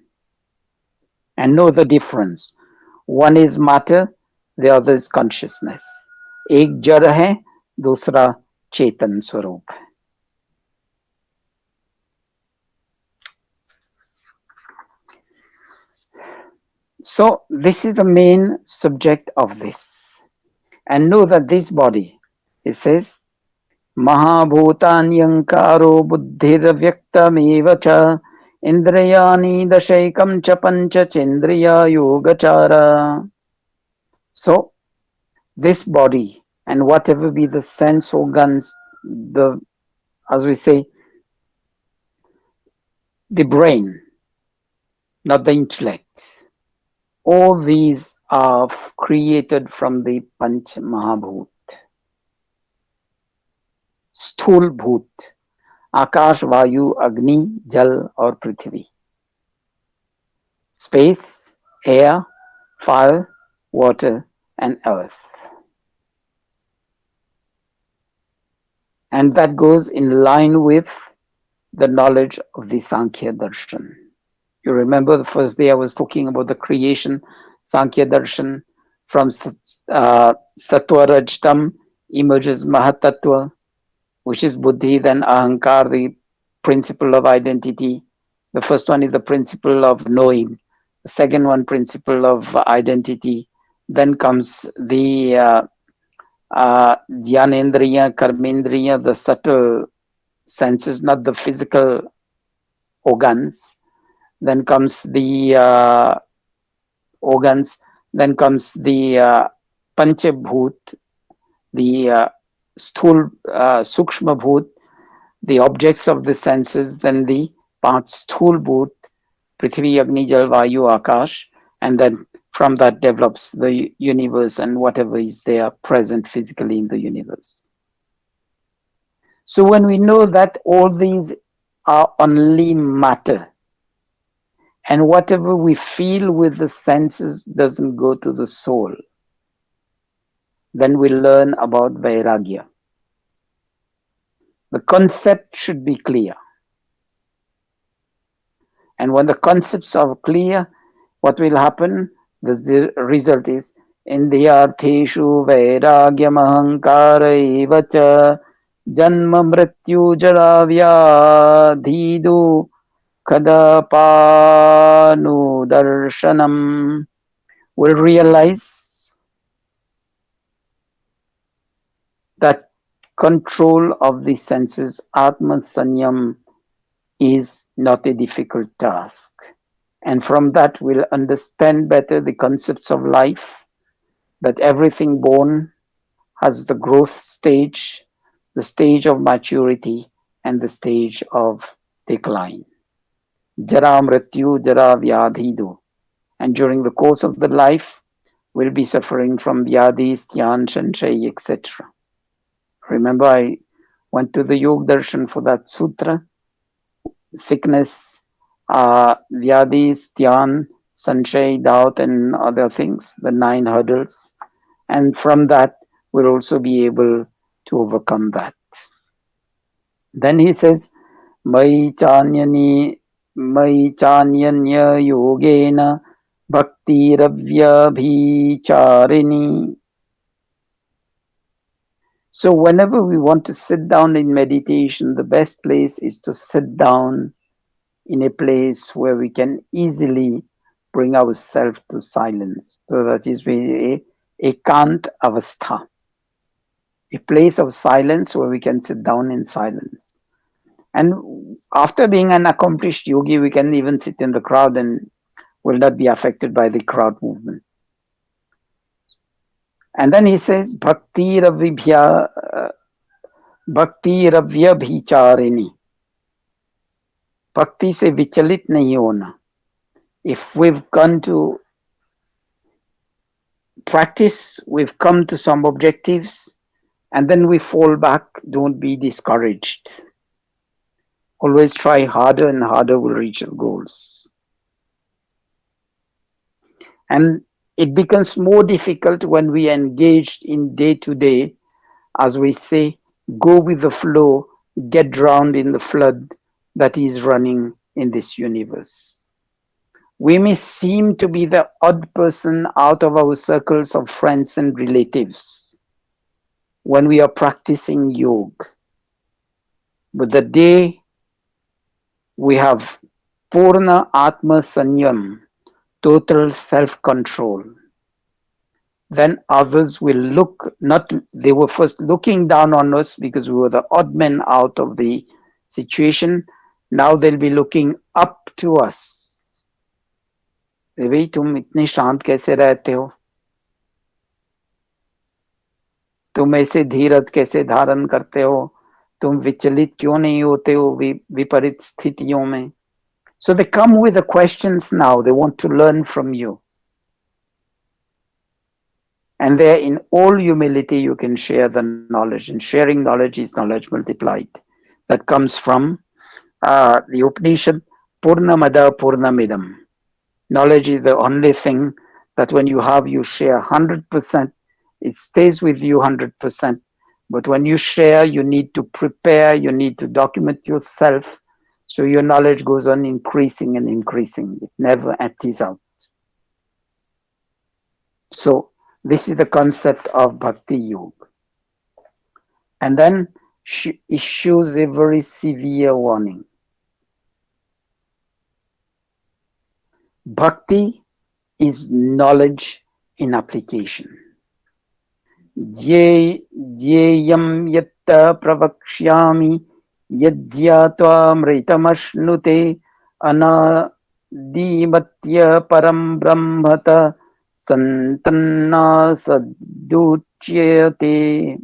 And know the difference. One is matter, the other is consciousness. एक जड़ है, दूसरा चेतन स्वरूप है. So this is the main subject of this. And know that this body, it says, Mahabhutanyankaro buddhiravyaktamev cha indriyani dashaikam cha pancha chendriya yogachara. So this body and whatever be the sense organs, the, as we say, the brain, not the intellect, all these are created from the Panch Mahabhut. Sthul Bhut, Akash, Vayu, Agni, Jal or Prithvi. Space, air, fire, water and earth. And that goes in line with the knowledge of the Sankhya Darshan. You remember the first day I was talking about the creation, Sankhya Darshan, from Sattva Rajtam emerges Mahatattva, which is Buddhi, then Ahankar, the principle of identity. The first one is the principle of knowing. The second one, principle of identity. Then comes the Dhyanendriya, Karmendriya, the subtle senses, not the physical organs. Then comes the organs. Then comes the Panchabhut, the Sthul, Sukshma Bhut, the objects of the senses, then the parts Sthul Bhut, Prithvi, Agni, Jal, Vayu, Akash, and then from that develops the universe and whatever is there present physically in the universe. So when we know that all these are only matter, and whatever we feel with the senses doesn't go to the soul, then we learn about Vairagya. The concept should be clear. And when the concepts are clear, what will happen? The result is Indriyartheshu vairagyam ahankara evacha janma mrityu jara vyadhidu kadapanu darshanam. Will realize that control of the senses, Atma Sanyam, is not a difficult task. And from that, we'll understand better the concepts of life, that everything born has the growth stage, the stage of maturity, and the stage of decline. Jara mrityu, jara vyadhidu. And during the course of the life, we'll be suffering from vyadhis, dhyan, sanshay, etc. Remember, I went to the Yoga Darshan for that sutra. Sickness, vyadhis, dhyan, sanshay, doubt, and other things, the 9 hurdles. And from that, we'll also be able to overcome that. Then he says, Mai chanyanya yogena bhakti ravyabhicharini. So whenever we want to sit down in meditation, the best place is to sit down in a place where we can easily bring ourselves to silence. So that is a ekant avastha, a place of silence where we can sit down in silence. And after being an accomplished yogi, we can even sit in the crowd and will not be affected by the crowd movement. And then he says, Bhakti ravyabhicharini. Bhakti se vichalit nahi hona. If we've gone to practice, we've come to some objectives, and then we fall back, don't be discouraged. Always try harder and harder will reach your goals. And it becomes more difficult when we engage in day-to-day, as we say, go with the flow, get drowned in the flood that is running in this universe. We may seem to be the odd person out of our circles of friends and relatives when we are practicing yoga. But the day we have Purna Atma Sanyam, total self-control, then others will look, not, they were first looking down on us because we were the odd men out of the situation. Now they'll be looking up to us. भाई तुम इतने शांत कैसे रहते हो, तुम ऐसे धीरज कैसे धारण करते हो, तुम विचलित क्यों नहीं होते हो विपरीत स्थितियों में. So they come with the questions now. They want to learn from you. And there, in all humility, you can share the knowledge. And sharing knowledge is knowledge multiplied. That comes from the Upanishad, Purnamada Purnamidam. Knowledge is the only thing that when you have, you share 100%. It stays with you 100%. But when you share, you need to prepare, you need to document yourself. So your knowledge goes on increasing and increasing. It never empties out. So this is the concept of Bhakti Yoga. And then she issues a very severe warning. Bhakti is knowledge in application. Jyeyam yatta pravakshyami yajyatva mritamashnuti anadimatya param brahmata santanna saduchyate.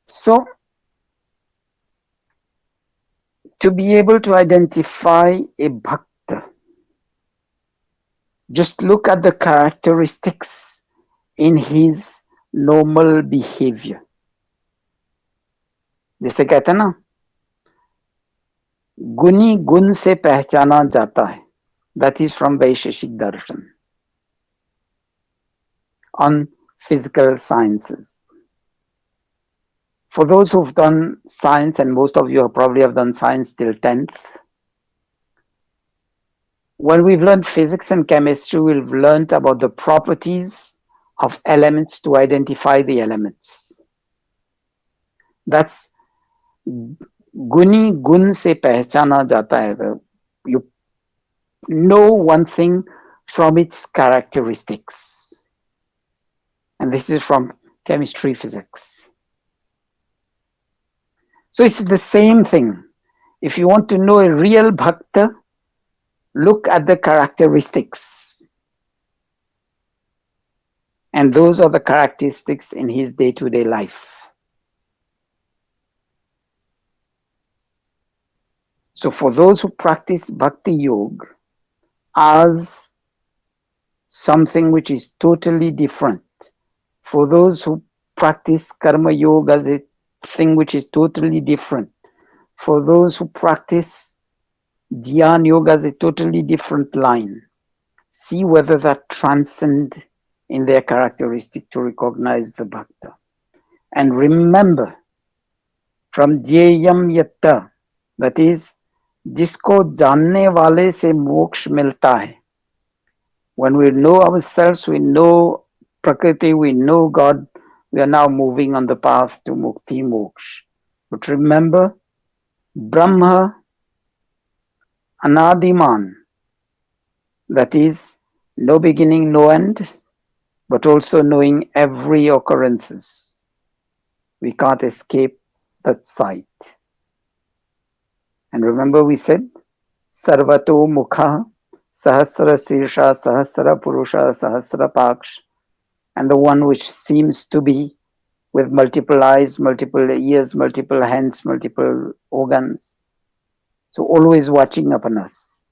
So, to be able to identify a bhakta, just look at the characteristics in his normal behavior. जैसे कहते हैं ना, गुनी गुण से पहचाना जाता है. That is from Vaisheshik Darshan on physical sciences. For those who've done science, and most of you probably have done science till 10th, when we've learned physics and chemistry, we've learned about the properties of elements to identify the elements. That's guni gun se pehchana jata hai. You know one thing from its characteristics. And this is from chemistry, physics. So it's the same thing. If you want to know a real bhakta, look at the characteristics. And those are the characteristics in his day-to-day life. So for those who practice Bhakti Yoga as something which is totally different, for those who practice Karma Yoga as a thing which is totally different, for those who practice Dhyan Yoga as a totally different line, see whether that transcends in their characteristic to recognize the Bhakta. And remember, from Jyeyam Yatta, that is, जिसको जानने वाले से मोक्ष मिलता है. When we know ourselves, we know Prakriti, we know God, we are now moving on the path to Mukti Moksha. But remember, Brahma, Anadiman, that is, no beginning, no end, but also knowing every occurrences. We can't escape that sight. And remember we said, Sarvato Mukha, Sahasra Sirsha, Sahasra Purusha, Sahasra Paksh, and the one which seems to be with multiple eyes, multiple ears, multiple hands, multiple organs. So always watching upon us.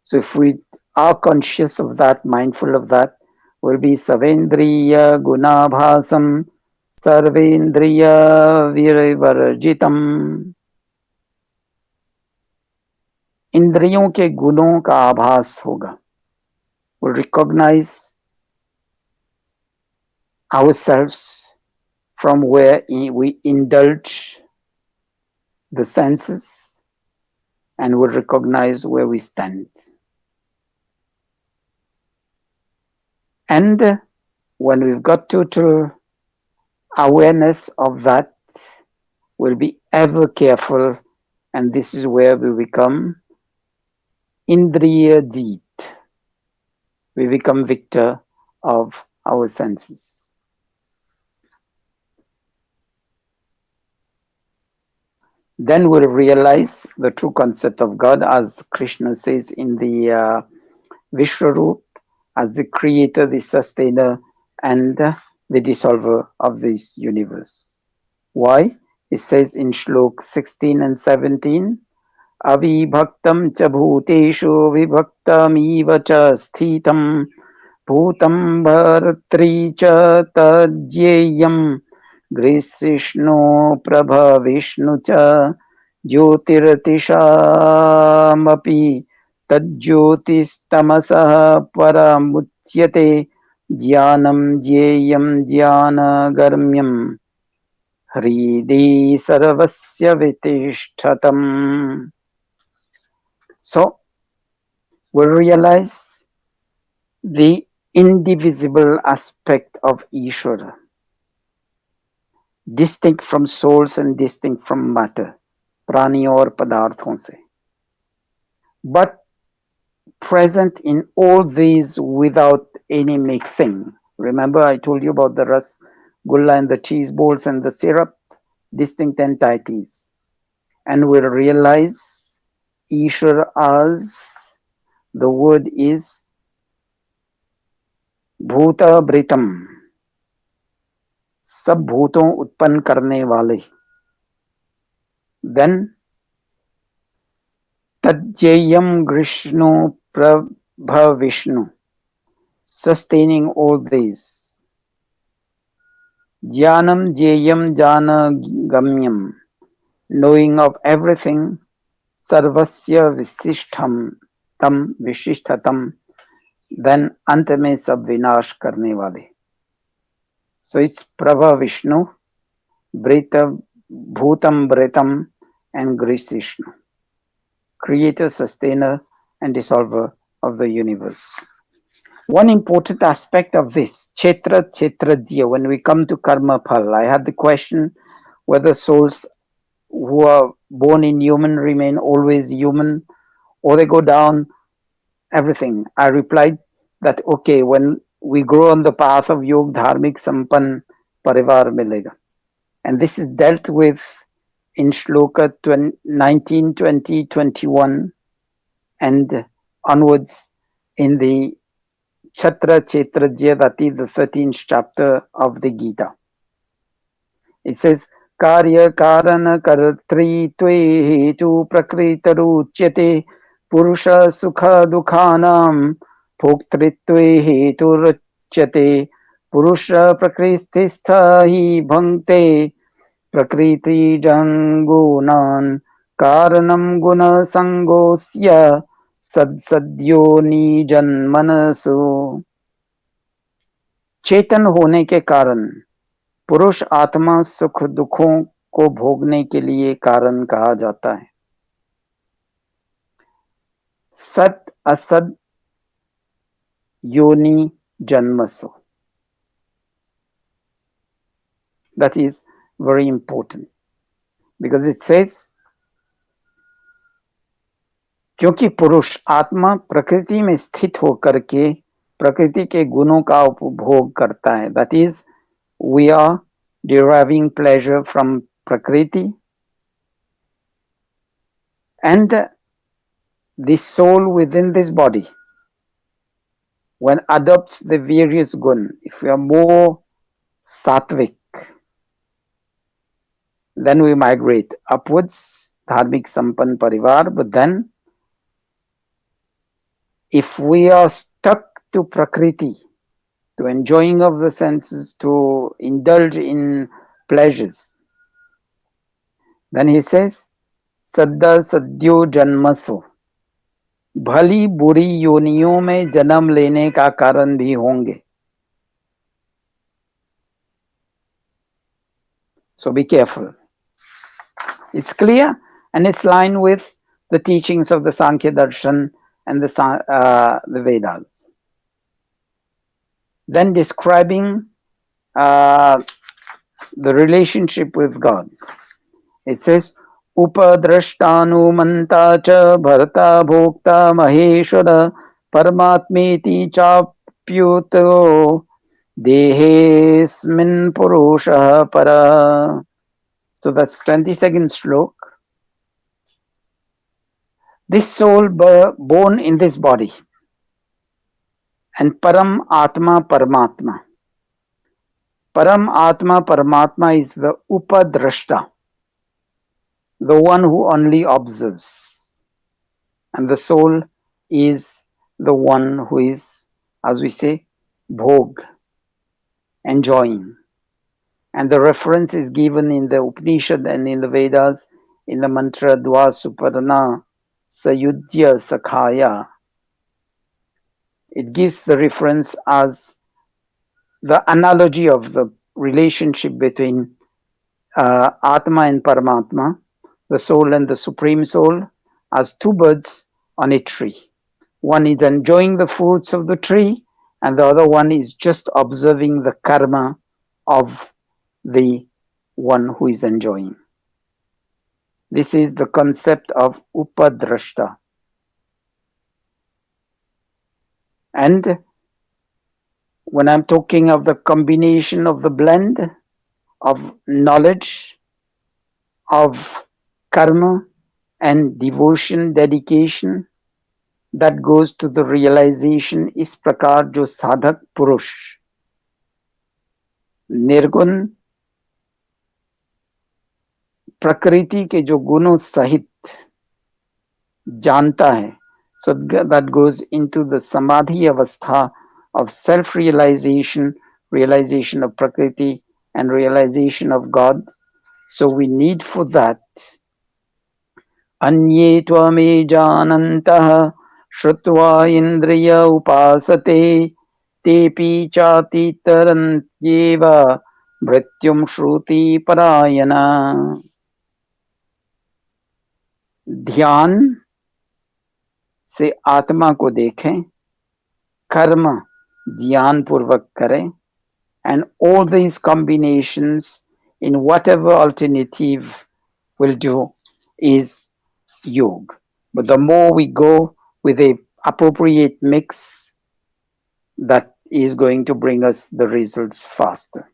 So if we are conscious of that, mindful of that, we'll be Savendriya Gunabhasam Sarvendriya Virivarjitam. इंद्रियों के गुणों का आभास होगा. We'll recognize ourselves from where we indulge the senses, and we'll recognize where we stand. And when we've got total awareness of that, we'll be ever careful And this is where we become Indriya Jeet. We become victor of our senses. Then we'll realize the true concept of God, as Krishna says in the Vishwarup, as the creator, the sustainer, and the dissolver of this universe. Why? It says in Shlok 16 and 17, Avibhaktam cha bhuteshu vibhaktamiva cha sthitam bhutam bhartri cha tajyeyam Grisishno prabha vishnu cha jyotirtishamapi तज्ज्योतिस्तमसः परामुच्यते ज्ञानं ज्ञेयं ज्ञानगम्यं हृदि सर्वस्य वितिष्ठतम्. So we realize the indivisible aspect of Ishvara, distinct from souls and distinct from matter, प्राणी और पदार्थों से. But present in all these without any mixing. Remember, I told you about the rasgulla and the cheese balls and the syrup, distinct entities. And we'll realize Ishwar as the word is Bhuta Britam, सब भूतों उत्पन्न करने वाले. Then Tadjayam Grishnu Prabha Vishnu, sustaining all these. Jnanam Jyayam Jana Gamyam, knowing of everything. Sarvasya Visishtham Tam Vishishtatam, then अंत में सब विनाश करने वाले. So it's Prabha Vishnu, Brita Bhutam Britam, and Grisishnu, creator, sustainer, and dissolver of the universe. One important aspect of this, Chetra Chetrajya, when we come to Karma Phal, I had the question whether souls who are born in human remain always human or they go down, everything. I replied that, okay, when we grow on the path of Yog Dharmik Sampan Parivar Milega. And this is dealt with in Shloka 19, 20, 21 and onwards in the Chatra Chetra Jyadati, the 13th chapter of the Gita. It says, Karya Karana Karatritve Hetu Prakritaruchyate Purusha Sukha Dukhanam Bhoktritve Heturuchyate Purusha Prakrististha Hi Bhangte Prakriti Jangunan Karanam Guna Sangosya Sadsadyo Janmanasu. चेतन होने के कारण पुरुष आत्मा सुख दुखों को भोगने के लिए कारण कहा जाता है. सत असद योनि जन्मसु. That is very important because it says, क्योंकि पुरुष आत्मा प्रकृति में स्थित होकर के प्रकृति के गुणों का उपभोग करता है. That is, we are deriving pleasure from Prakriti, and the soul within this body, when adopts the various gun, if we are more sattvic, then we migrate upwards, dharmic sampan parivar. But then if we are stuck to Prakriti, to enjoying of the senses, to indulge in pleasures, then he says, Saddha Sadhyo Janmaso, भली बुरी योनियों में जन्म लेने का कारण भी होंगे. So be careful. It's clear and it's line with the teachings of the Sankhya Darshan and the Vedas. Then describing the relationship with God. It says, उपद्रष्टानुमन्ता च भर्ता भोक्ता महेश्वर परमात्मेति चाप्युतो देहेऽस्मिन् पुरुषः परः. So that's 22nd slok. This soul born in this body, and Param Atma Paramatma. Param Atma Paramatma is the Upadrashta, the one who only observes. And the soul is the one who is, as we say, Bhog, enjoying. And the reference is given in the Upanishad and in the Vedas in the mantra Dva Suparna Sayudhya Sakhaya. It gives the reference as the analogy of the relationship between Atma and Paramatma, the soul and the Supreme Soul, as two birds on a tree. One is enjoying the fruits of the tree, and the other one is just observing the karma of the one who is enjoying. This is the concept of Upadrashta. And when I'm talking of the combination of the blend of knowledge, of karma, and devotion, dedication, that goes to the realization इस प्रकार जो साधक पुरुष निर्गुण प्रकृति के जो गुणों सहित जानता है, so that goes into the samadhi avastha of self-realization, realization of prakriti, and realization of God. So we need for that अन्ये त्वमे जानन्तः श्रुत्वा इन्द्रिय उपासते तेपि चातितरन्त्येव मृत्युं श्रुतिपरायणा. ध्यान से आत्मा को देखें, कर्म ज्ञान पूर्वक करें, and all these combinations in whatever alternative will do is yoga. But the more we go with a appropriate mix, that is going to bring us the results faster.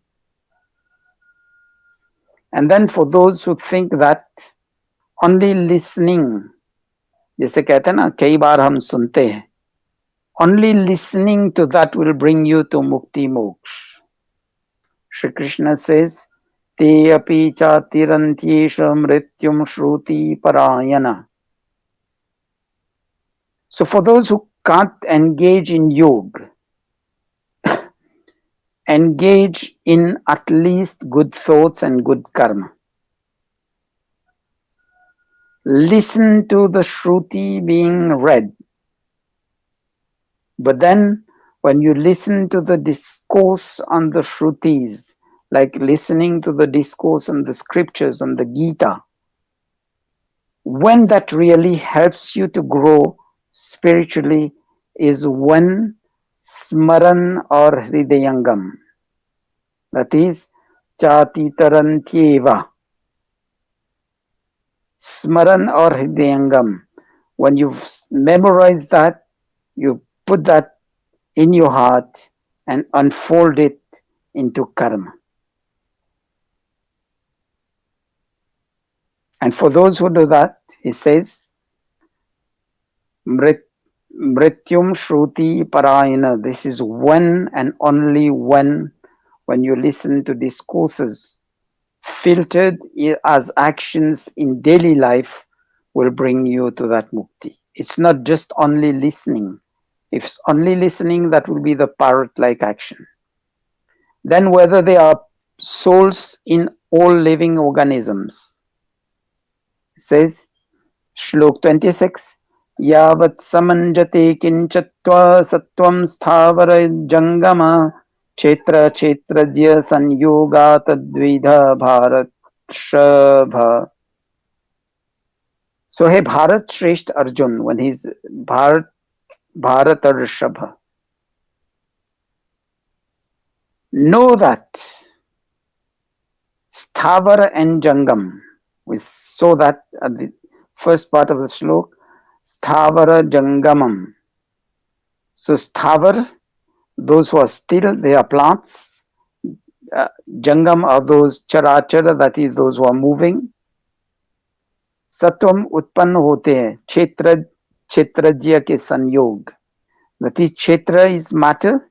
And then for those who think that only listening, जैसे कहते हैं ना कई बार हम सुनते हैं, only listening to that will bring you to mukti moksha. Shri Krishna says, te api chatirantyesha mrityum shruti parayana. So for those who can't engage in yoga, engage in at least good thoughts and good karma. Listen to the Shruti being read. But then when you listen to the discourse on the Shrutis, like listening to the discourse on the scriptures, on the Gita, when that really helps you to grow spiritually is when Smaran or Hridayangam, that is Chatitaranthyeva. Smaran or Hridayangam. When you've memorized that, you put that in your heart and unfold it into karma. And for those who do that, he says, Mrityum Shruti Parayana. This is when and only when you listen to discourses filtered as actions in daily life will bring you to that mukti. It's not just only listening. If it's only listening, that will be the parrot-like action. Then whether they are souls in all living organisms. It says, Shlok 26, Yavat samanjate kinchatva sattvam sthavara jangama Chetra Chetrajya Sanyoga Tadvidha Bharat Shabha. So hey Bharat Shrestha Arjun, when he's Bharatarshabha, know that Sthavara and Jangam, We saw that at the first part of the slok, sthavara jangamam. So sthavar, those who are still, they are plants. Jangam are those charachara, that is those who are moving. सत्वम उत्पन्न होते हैं क्षेत्रज्य के संयोग. That is, Chetra is matter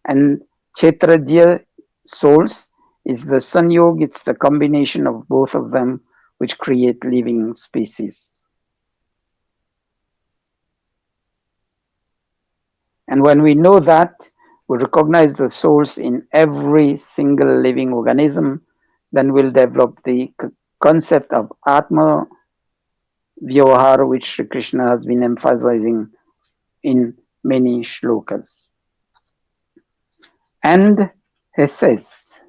and Chetrajya souls is the sanyog. It's the combination of both of them which create living species. And when we know that, we recognize the souls in every single living organism, then we'll develop the concept of Atma Vyavahar, which Sri Krishna has been emphasizing in many shlokas. And he says,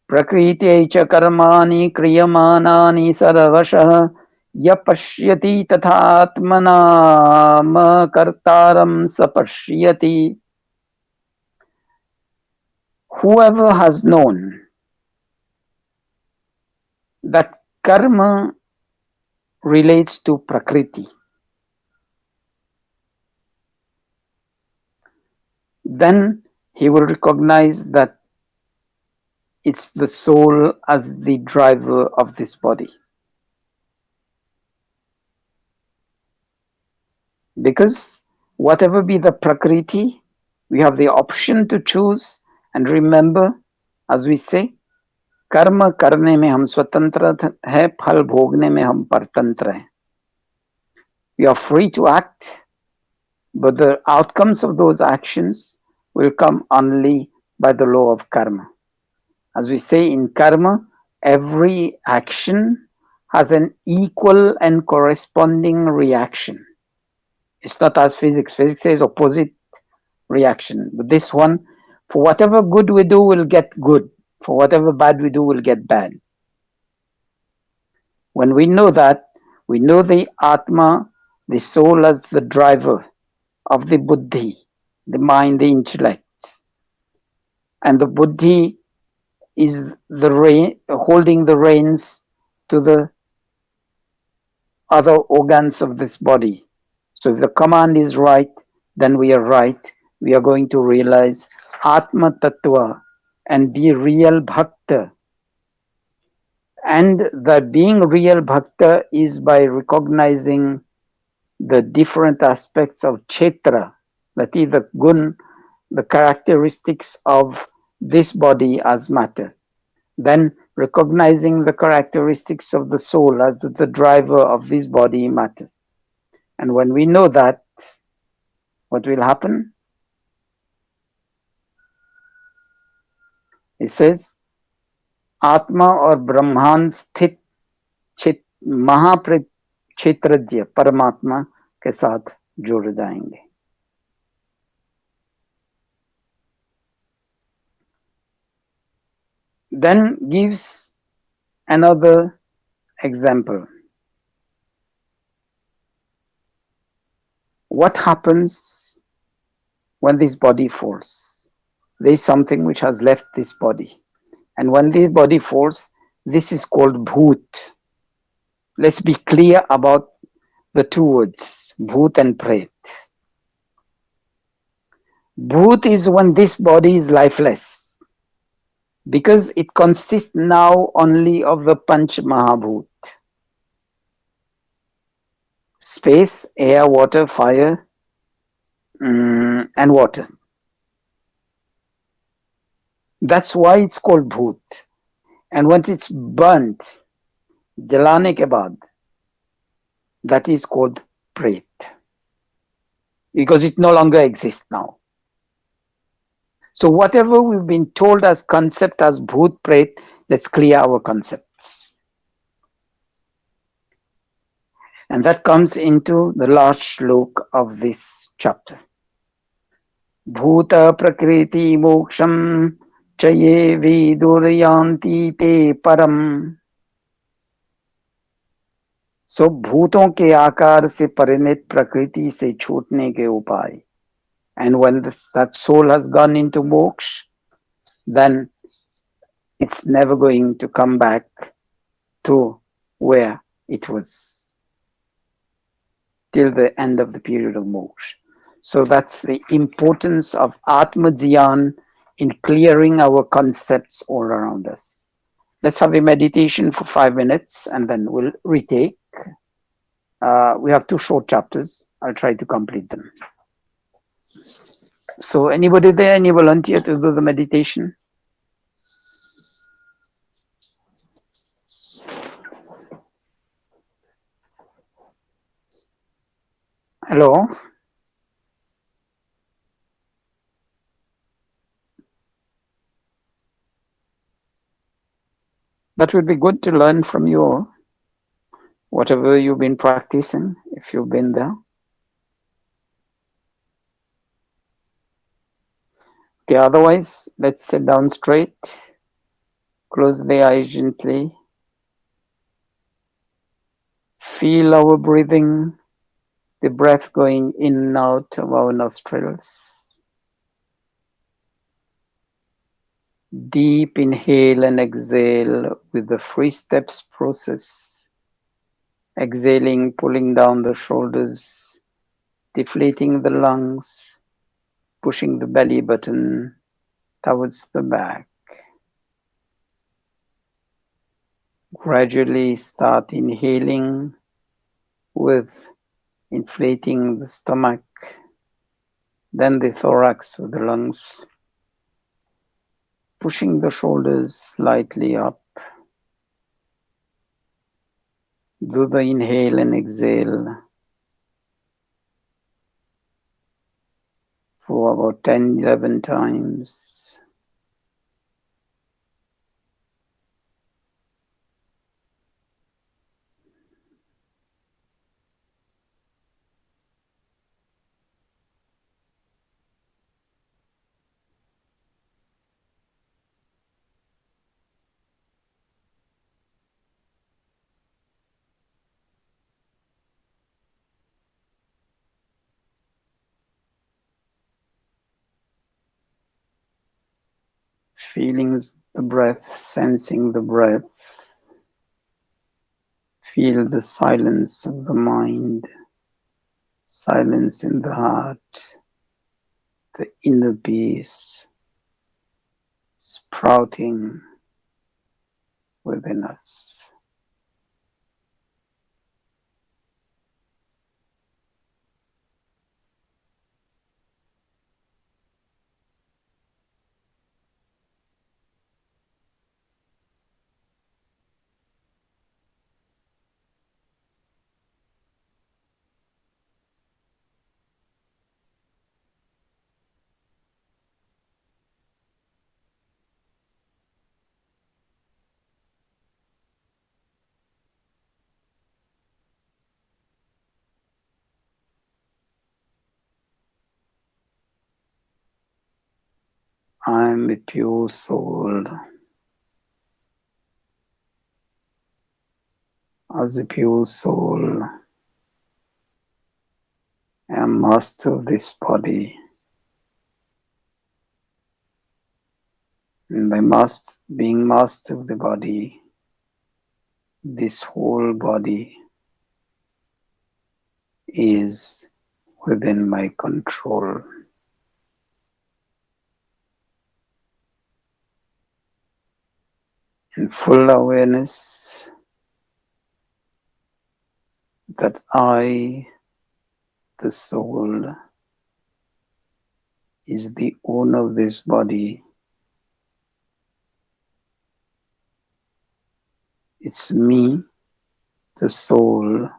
Prakriti cha karmani kriyamanani sarvashah yapashyati tathatmanam kartaram sapashyati. Whoever has known that karma relates to Prakriti, then he will recognize that it's the soul as the driver of this body. Because whatever be the Prakriti, we have the option to choose. And remember, as we say, कर्म करने में हम स्वतंत्र है, फल भोगने में हम परतंत्र हैं. We are free to act, but the outcomes of those actions will come only by the law of karma. As we say in karma, every action has an equal and corresponding reaction. It's not as physics. Physics says opposite reaction. But this one, for whatever good we do, we'll get good. For whatever bad we do, we'll get bad. When we know that, we know the Atma, the soul, as the driver of the Buddhi, the mind, the intellect. And the Buddhi is holding the reins to the other organs of this body. So if the command is right, then we are right. We are going to realize Atma Tattva and be real Bhakta. And the being real Bhakta is by recognizing the different aspects of Chetra, that is the Gun, the characteristics of this body as matter. Then recognizing the characteristics of the soul as the driver of this body matter. And when we know that, what will happen? It says, Atma or Brahman sthit महाक्षेत्रज्य परमात्मा के साथ जुड़ जाएंगे. Then gives another example. What happens when this body falls? There is something which has left this body. And when this body falls, this is called bhoot. Let's be clear about the two words, bhoot and pret. Bhoot is when this body is lifeless, because it consists now only of the Panch Mahabhut. Space, air, water, fire, and water. That's why it's called bhoot. And once it's burnt, jalane ke baad, that is called pret, because it no longer exists now. So whatever we've been told as concept as bhoot, pret, let's clear our concepts. And that comes into the last shlok of this chapter. Bhuta prakriti moksham chaye viduryanti te param. So भूतों के आकार से परिणत प्रकृति से छूटने के उपाय. And when that soul has gone into moksha, then it's never going to come back to where it was till the end of the period of moksha. So that's the importance of Atma Dhyan in clearing our concepts all around us. Let's have a meditation for 5 minutes and then we'll retake. We have 2 short chapters. I'll try to complete them. So anybody there, any volunteer to do the meditation? Hello? That would be good to learn from you, whatever you've been practicing, if you've been there. Okay, otherwise, let's sit down straight. Close the eyes gently. Feel our breathing, the breath going in and out of our nostrils. Deep inhale and exhale with the 3 steps process. Exhaling, pulling down the shoulders, deflating the lungs, pushing the belly button towards the back. Gradually start inhaling with inflating the stomach, then the thorax with the lungs, pushing the shoulders slightly up. Do the inhale and exhale for about 10-11 times. Feeling the breath, sensing the breath. Feel the silence of the mind, silence in the heart, the inner peace sprouting within us. I am a pure soul. As a pure soul, I am master of this body. And by being master of the body, this whole body is within my control. In full awareness that I, the soul, is the owner of this body. It's me, the soul,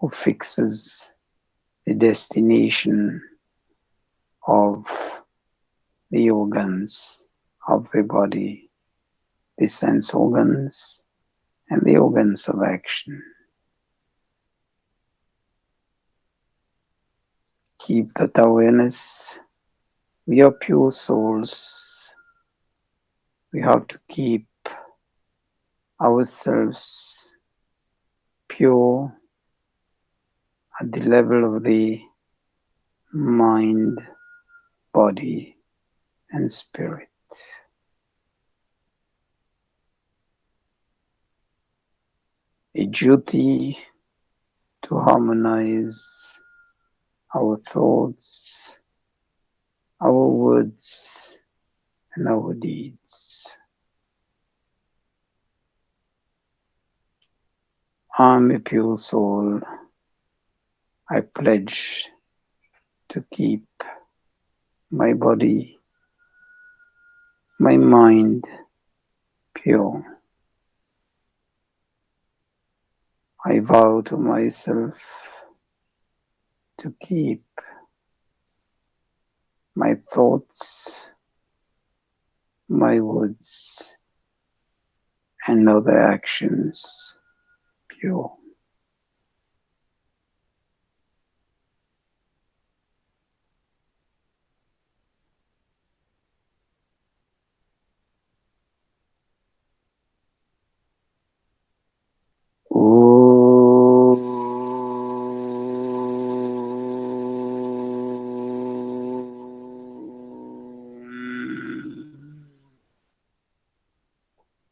who fixes the destination of the organs of the body, the sense organs and the organs of action. Keep that awareness. We are pure souls. We have to keep ourselves pure at the level of the mind, body, and spirit. a duty to harmonize our thoughts, our words, and our deeds. I'm a pure soul. I pledge to keep my body, my mind pure. I vow to myself to keep my thoughts, my words, and other actions pure.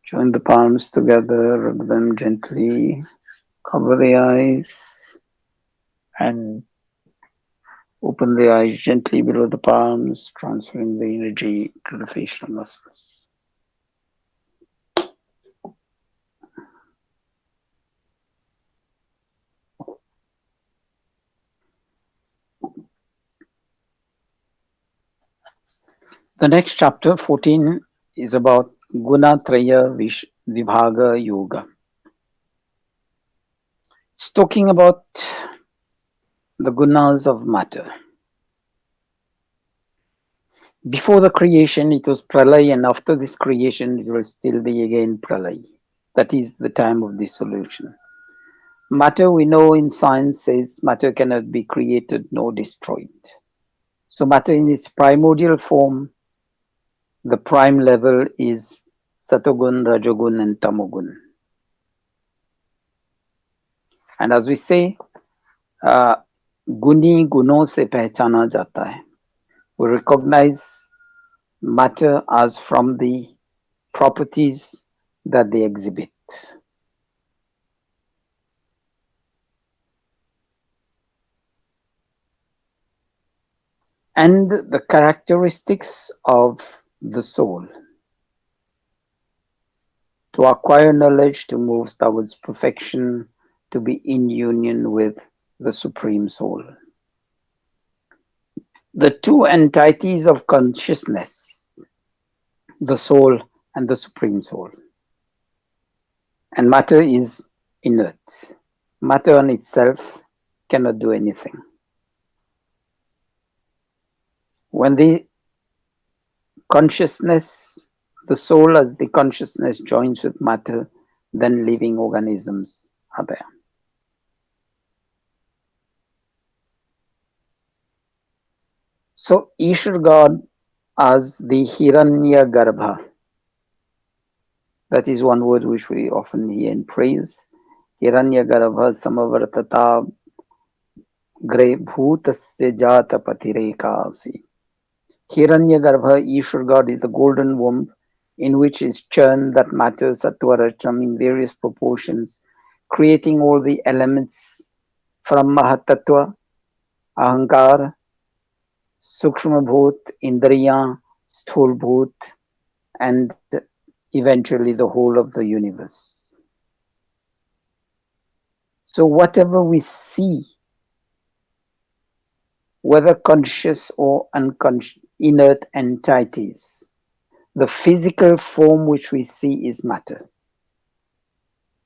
Join the palms together, rub them gently, cover the eyes, and open the eyes gently below the palms, transferring the energy to the facial muscles. The next chapter, 14, is about Guna Traya Vibhaga Yoga. It's talking about the gunas of matter. Before the creation, it was pralay, and after this creation, it will still be again pralay. That is the time of dissolution. Matter, we know in science, says matter cannot be created nor destroyed. So matter in its primordial form, the prime level is Satogun, Rajogun, and Tamogun. And as we say, Guni Gunon se pehchana jata hai. We recognize matter as from the properties that they exhibit. And the characteristics of the soul. To acquire knowledge, to move towards perfection, to be in union with the Supreme Soul. The two entities of consciousness, the soul and the Supreme Soul. And matter is inert. Matter on itself cannot do anything. When the consciousness, the soul as the consciousness joins with matter, then living organisms are there. So Ishvara God as the Hiranya Garbha, that is one word which we often hear in praise. Hiranya Garbha Samavartata Gre Bhutasya Jata Patirekasi. Hiranya Garbha, Ishvara God, is the golden womb in which is churned that matter, sattva, rajam, in various proportions, creating all the elements from Mahatattva, Ahankar, Sukshma Bhut, Indriya, Sthul Bhut, and eventually the whole of the universe. So whatever we see, whether conscious or unconscious, inert entities, the physical form which we see is matter.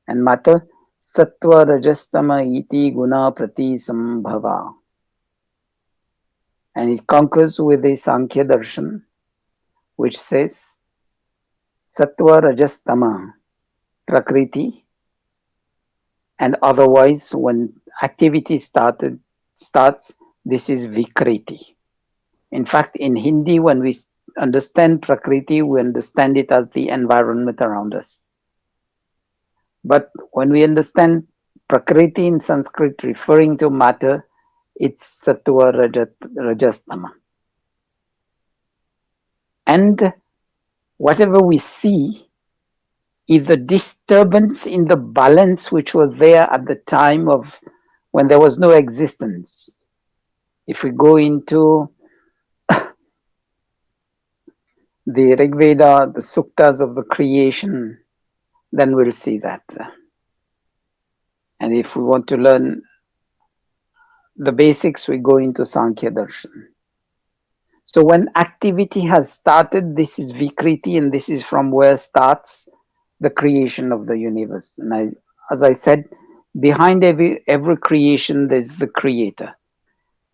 And matter, sattva rajastama iti guna prati sambhava. And it conquers with the Sankhya Darshan, which says, sattva rajastama, prakriti, and otherwise when activity starts, this is vikriti. In fact, in Hindi, when we understand prakriti, we understand it as the environment around us. But when we understand prakriti in Sanskrit referring to matter, it's sattva rajastama. And whatever we see is the disturbance in the balance which was there at the time of when there was no existence. If we go into the Rig Veda, the suktas of the creation, then we'll see that. And if we want to learn the basics, we go into Sankhya Darshan. So when activity has started, this is Vikriti, and this is from where starts the creation of the universe. And as I said, behind every creation, there's the creator.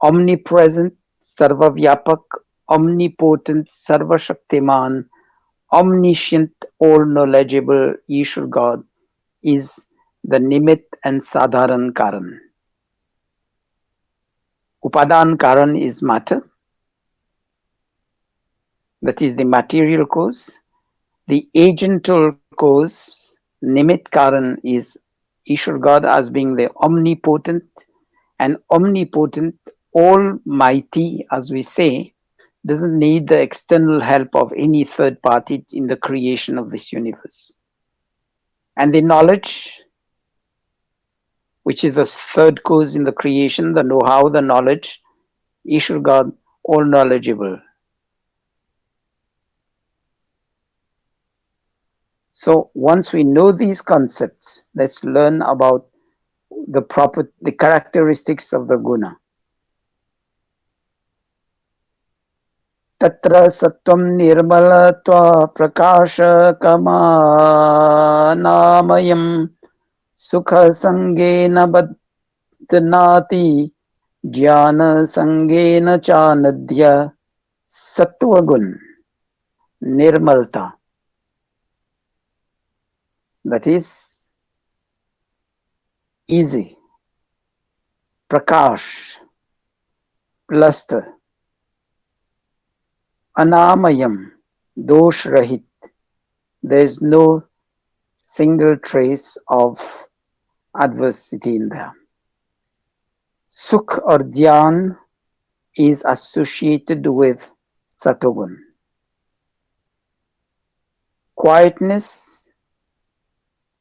Omnipresent, Sarvavyapak, omnipotent, Sarvashaktiman, omniscient, all knowledgeable Ishwar God is the Nimit and Sadharan Karan. Upadan Karan is matter, that is the material cause. The agental cause, Nimit Karan, is Ishwar God as being the omnipotent, and omnipotent, almighty, as we say, doesn't need the external help of any third party in the creation of this universe. And the knowledge, which is the third cause in the creation, the know-how, the knowledge, Ishwar God, all knowledgeable. So once we know these concepts, let's learn about the characteristics of the guna. Tatra sattvam nirmalatva prakashakamaнаmayam sukha sangena badnati jnana sangena chanadya sattvagun nirmalta. That is easy. Prakash, luster. Anamayam, dosh rahit. There is no single trace of adversity in there. Sukh or dhyan is associated with satogun. Quietness,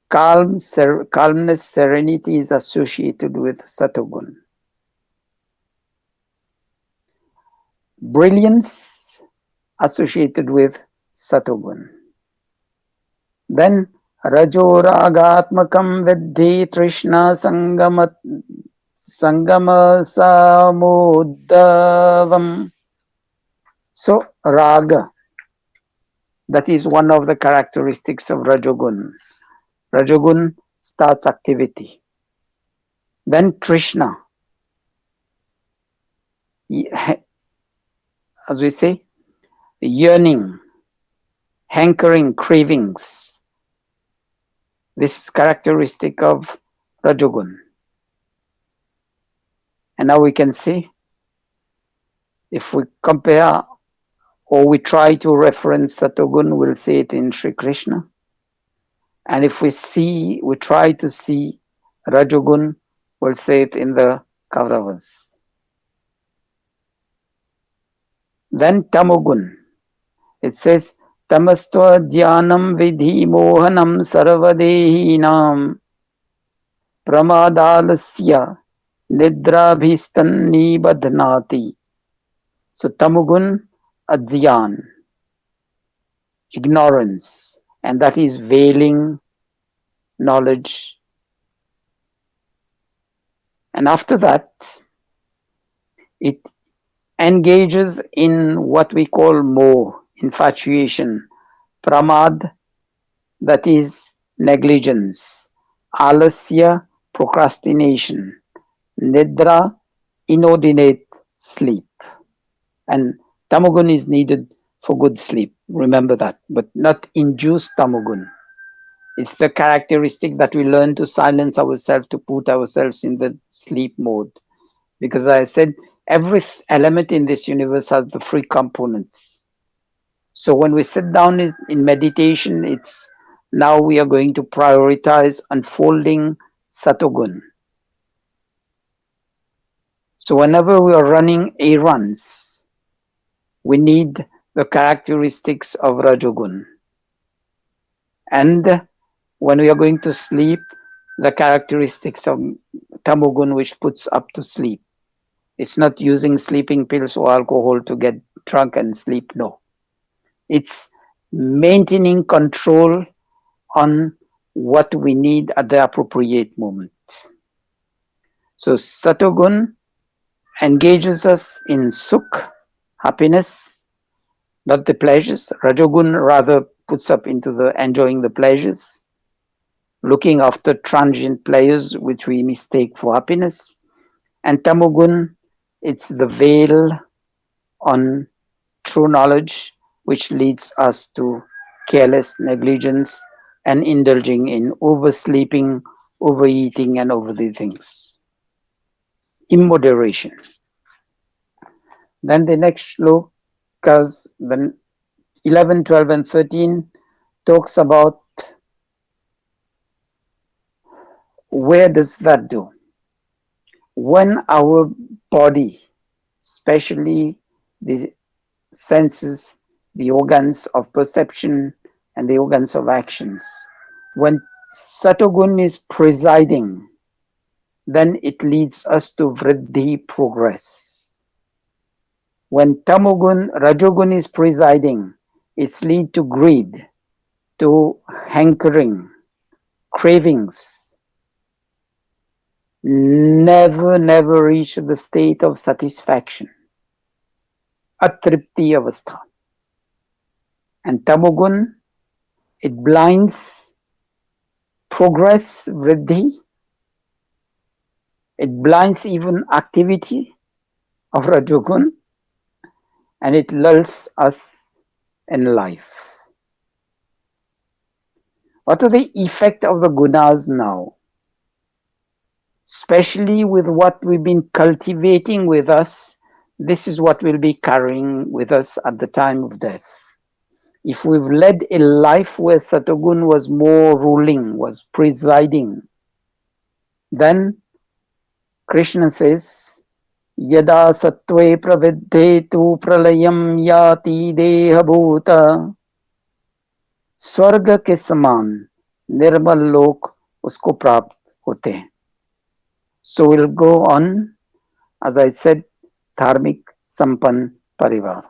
calmness, serenity is associated with satogun. Brilliance associated with satogun. Then rajo ragatmakam vidhi trishna sangama samudavam. So raga, that is one of the characteristics of rajogun. Rajogun starts activity. Then Trishna, as we say, yearning, hankering, cravings. This is characteristic of Rajogun. And now we can see, if we compare or we try to reference Satogun, we'll see it in Sri Krishna. And if we try to see Rajogun, we'll see it in the Kauravas. Then Tamogun. It says, Tamastva dhyanam vidhi mohanam sarvadehinam pramadalasya nidrabhistan nibadhnati. So Tamogun, adhyan, ignorance, and that is veiling knowledge. And after that, it engages in what we call moh, infatuation, pramad, that is negligence, alasya, procrastination, nidra, inordinate sleep. And tamogun is needed for good sleep, remember that, but not induced tamogun. It's the characteristic that we learn to silence ourselves, to put ourselves in the sleep mode. Because I said, every element in this universe has the three components. So when we sit down in meditation, it's now we are going to prioritize unfolding Satogun. So whenever we are running errands, we need the characteristics of Rajogun. And when we are going to sleep, the characteristics of tamogun which puts up to sleep. It's not using sleeping pills or alcohol to get drunk and sleep. No. It's maintaining control on what we need at the appropriate moment. So Satogun engages us in sukh, happiness, not the pleasures. Rajogun rather puts up into the enjoying the pleasures, looking after transient pleasures which we mistake for happiness. And Tamogun, it's the veil on true knowledge which leads us to careless negligence and indulging in oversleeping, overeating, and over the things. Immoderation. Then the next shlokas, the 11, 12, and 13, talks about where does that do? When our body, especially the senses, the organs of perception and the organs of actions, when Satogun is presiding, then it leads us to vriddhi, progress. When Tamogun, Rajogun is presiding, it's lead to greed, to hankering, cravings. Never reach the state of satisfaction. Atripti avastha. And Tamogun, it blinds progress, vriddhi. It blinds even activity of Rajogun, and it lulls us in life. What are the effect of the gunas now? Especially with what we've been cultivating with us, this is what we'll be carrying with us at the time of death. If we've led a life where Satogun was more ruling, was presiding, then Krishna says, Yada satve pravidhetu pralayam yati deha bhuta, स्वर्ग के समान निर्मल लोक उसको प्राप्त होते हैं. So we'll go on, as I said, dharmik sampan parivar.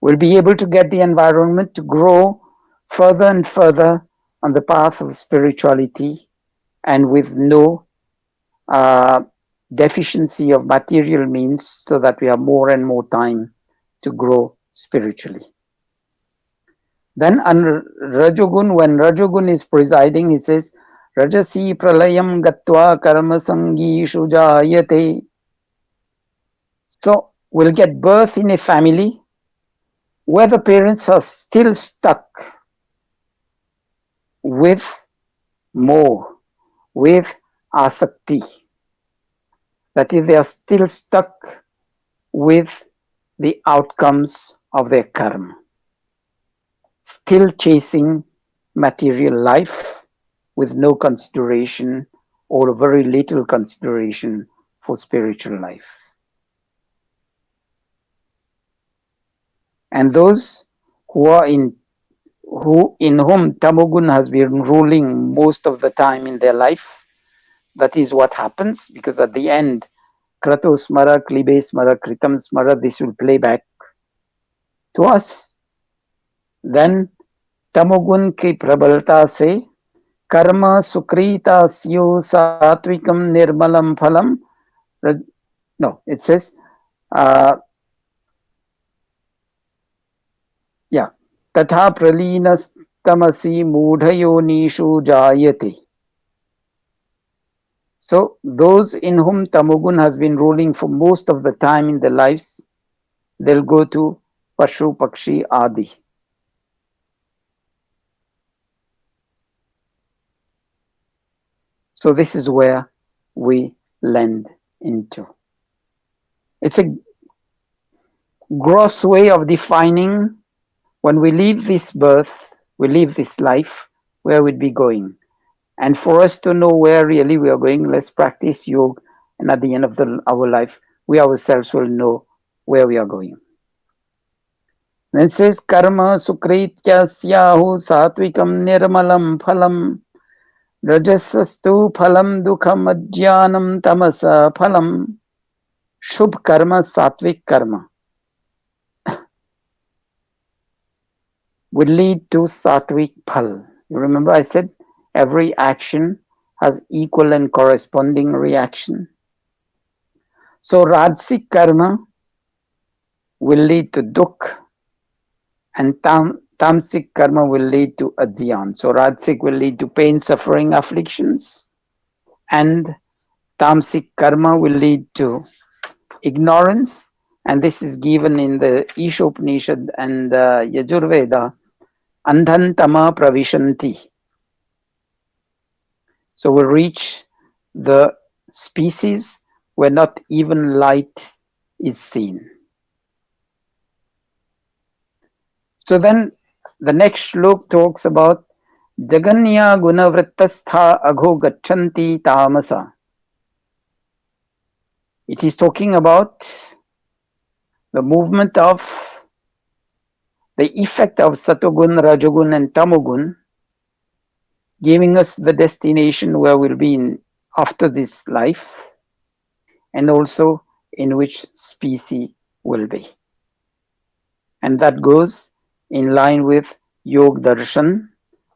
We'll be able to get the environment to grow further and further on the path of spirituality, and with no deficiency of material means, so that we have more and more time to grow spiritually. Then under Rajogun, when Rajogun is presiding, he says, Rajasi pralayam gatva karma sangishu jayate. So we'll get birth in a family where the parents are still stuck with more, with asakti. That is, they are still stuck with the outcomes of their karma. Still chasing material life with no consideration or very little consideration for spiritual life. And those who are in whom Tamogun has been ruling most of the time in their life, that is what happens, because at the end, Krato smara, Klibe smara, Kritam smara, this will play back to us. Then Tamogun ki prabalta se karma sukrita syo satvikam nirmalam phalam. No, it says, तथा प्रलीनस्तमसि मूढ़योनिषु jayate. So those in whom Tamogun has been ruling for most of the time in their lives, they'll go to Pashu Pakshi Adi. So this is where we land into. It's a gross way of defining when we leave this birth, we leave this life, where we'd be going. And for us to know where really we are going, let's practice yoga, and at the end of our life, we ourselves will know where we are going. Then it says karma sukritya syahu satvikam nirmalam phalam rajasastu phalam dukham ajnanam tamasa phalam. Shubh karma, satvik karma will lead to satvik phal. You remember I said every action has equal and corresponding reaction. So rajasic karma will lead to dukh, and tamasic karma will lead to ajyan. So rajasic will lead to pain, suffering, afflictions, and tamasic karma will lead to ignorance. And this is given in the Ishopanishad and the Yajurveda, andhantama pravishanti. So we reach the species where not even light is seen. So then the next shlok talks about Jaganya Gunavrittastha Agho Gachanti Tamasa. It is talking about the movement of the effect of Satogun, Rajogun, and Tamogun, giving us the destination where we'll be in after this life, and also in which species will be. And that goes in line with Yog Darshan.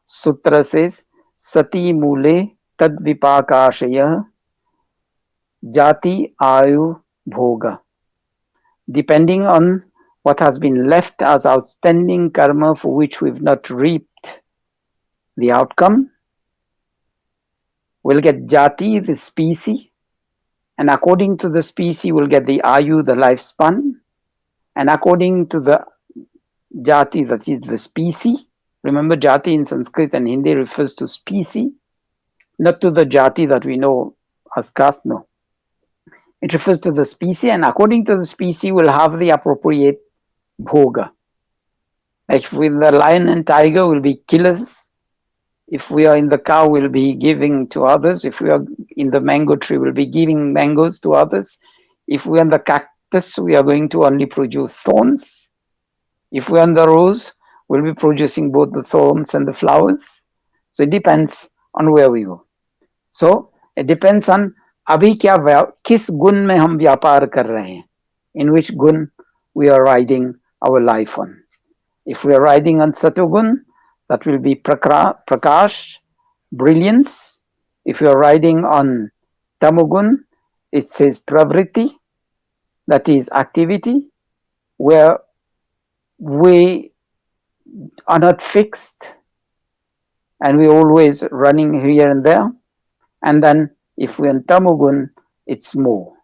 Sutra says, Sati Mule Tad Vipakashaya Jati Ayu Bhoga. Depending on what has been left as outstanding karma for which we've not reaped the outcome, we'll get Jati, the species, and according to the species, we'll get the Ayu, the lifespan, and according to the Jati, that is the species. Remember, Jati in Sanskrit and Hindi refers to species, not to the Jati that we know as caste, no. It refers to the species, and according to the species, we'll have the appropriate bhoga. Like with the lion and tiger, we'll be killers. If we are in the cow, we'll be giving to others. If we are in the mango tree, we'll be giving mangoes to others. If we are in the cactus, we are going to only produce thorns. If we are in the rose, we'll be producing both the thorns and the flowers. So it depends on where we go. So it depends on अभी क्या किस गुण में हम व्यापार कर रहे हैं, in which gun we are riding our life on. If we are riding on Satogun, that will be prakash, brilliance. If you are riding on Tamogun, it says pravriti, that is activity, where we are not fixed and we're always running here and there. And then if we're in Tamogun, it's more.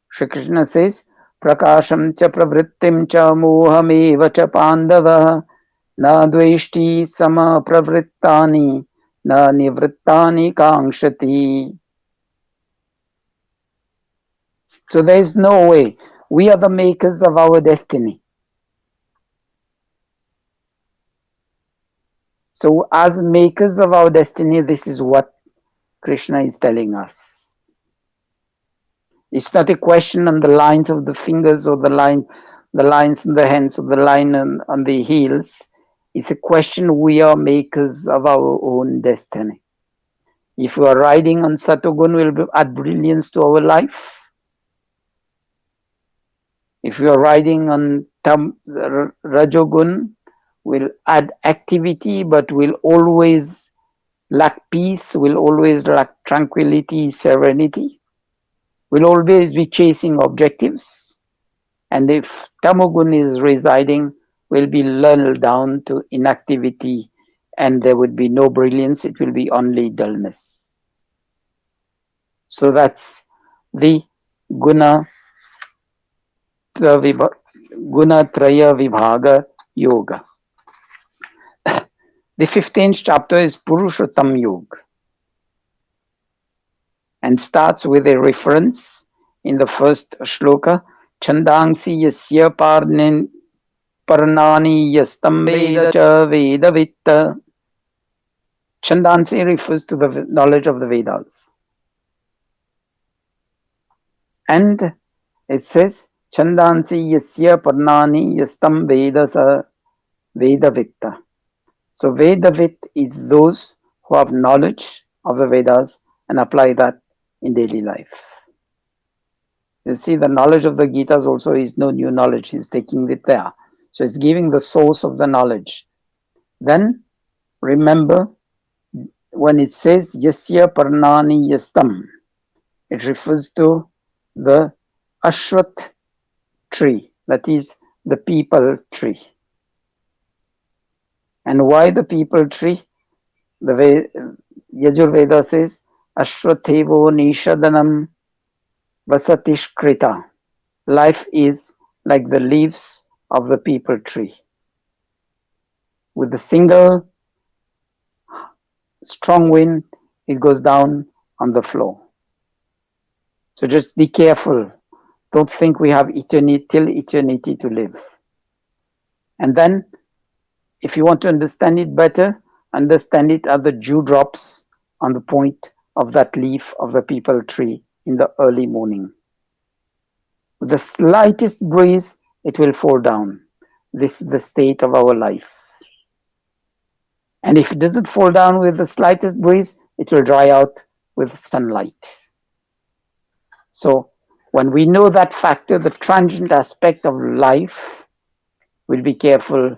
Shri Krishna says, Prakasham cha pravrittim cha mohameva cha pandava na dveshti sama pravrittani na nivrittani kangshati. So there is no way. We are the makers of our destiny. So as makers of our destiny, this is what Krishna is telling us. It's not a question on the lines of the fingers or the lines on the hands or the line on the heels. It's a question we are makers of our own destiny. If we are riding on Satogun, we'll add brilliance to our life. If we are riding on Rajogun, we'll add activity, but we'll always lack peace, we'll always lack tranquility, serenity. We'll always be chasing objectives. And if Tamogun is residing, we'll be lulled down to inactivity and there would be no brilliance, it will be only dullness. So that's the Guna Traya Vibhaga Yoga. The 15th chapter is Purushottam Yoga and starts with a reference in the first shloka, Chandangsi Yasya Parnani Yastam Veda Cha Vedavitta. Chandansi refers to the knowledge of the Vedas. And it says, Chandansi Yasya Parnani Yastam Vedasa Vedavitta. So Vedavit is those who have knowledge of the Vedas and apply that in daily life. You see, the knowledge of the Gitas also is no new knowledge. He's taking it there. So it's giving the source of the knowledge. Then remember when it says Yasya Parnani Yastam, it refers to the Ashwath tree, that is the people tree. And why the people tree? The way Yajurveda says, Ashwathevo Nishadanam Vasatishkrita. Life is like the leaves of the people tree. With a single strong wind, it goes down on the floor. So just be careful. Don't think we have eternity till eternity to live. And then, if you want to understand it better, understand it as the dewdrops on the point of that leaf of the people tree in the early morning. With the slightest breeze, it will fall down. This is the state of our life. And if it doesn't fall down with the slightest breeze, it will dry out with sunlight. So when we know that factor, the transient aspect of life, we'll be careful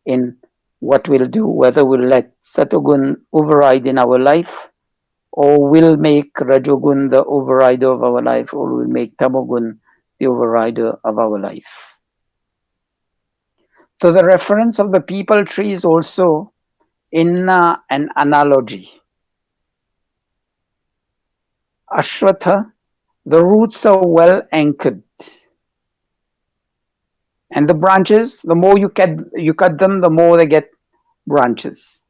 in what we'll do, whether we'll let Satogun override in our life, or we'll make Rajogun the overrider of our life, or we'll make Tamogun the overrider of our life. So the reference of the people tree is also in an analogy. Ashwatha, the roots are well anchored. And the branches, the more you cut them, the more they get branches.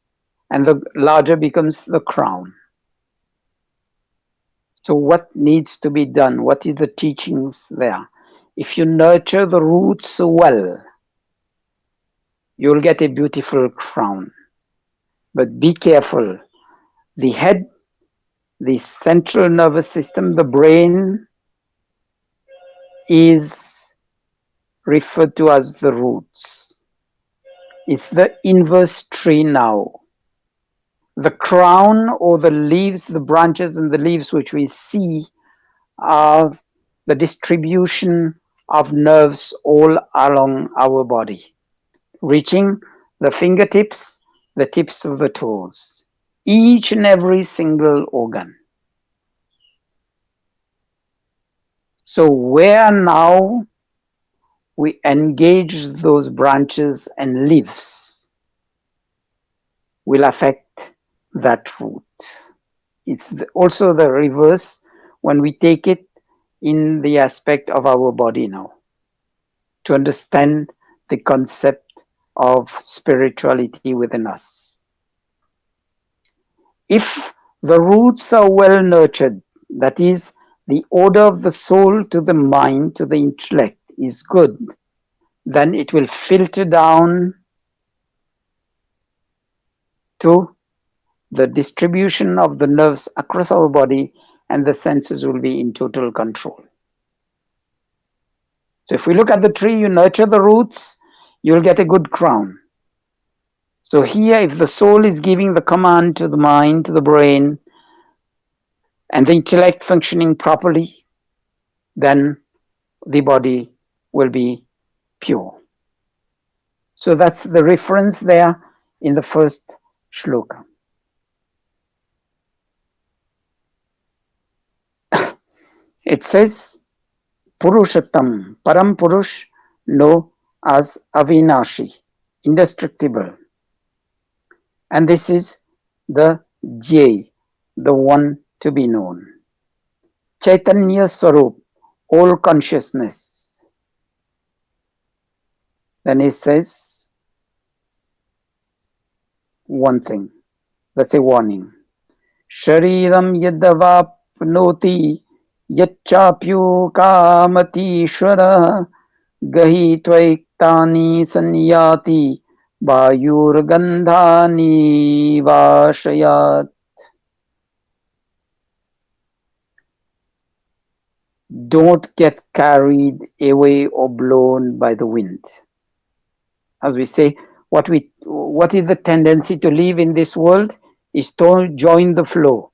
And the larger becomes the crown. So what needs to be done? What is the teachings there? If you nurture the roots well, you'll get a beautiful crown. But be careful. The head, the central nervous system, the brain is referred to as the roots. It's the inverse tree now. The crown or the leaves, the branches and the leaves which we see are the distribution of nerves all along our body, reaching the fingertips, the tips of the toes, each and every single organ. So where now we engage those branches and leaves will affect that root. It's also the reverse when we take it in the aspect of our body now, to understand the concept of spirituality within us. If the roots are well nurtured, that is, the order of the soul to the mind, to the intellect is good, then it will filter down to the distribution of the nerves across our body, and the senses will be in total control. So if we look at the tree, you nurture the roots, you'll get a good crown. So here, if the soul is giving the command to the mind, to the brain, and the intellect functioning properly, then the body will be pure. So that's the reference there in the first shloka. It says, Purushattam, Param Purush, know as Avinashi, indestructible. And this is the Jay, the one to be known. Chaitanya Swarup, all consciousness. Then he says one thing, that's a warning. Shariram yadavapnoti yachapyu kamatishvara gahi tvaiktani sanyati vayurgandhani vashayat. Don't get carried away or blown by the wind. As we say, what is the tendency to live in this world is to join the flow,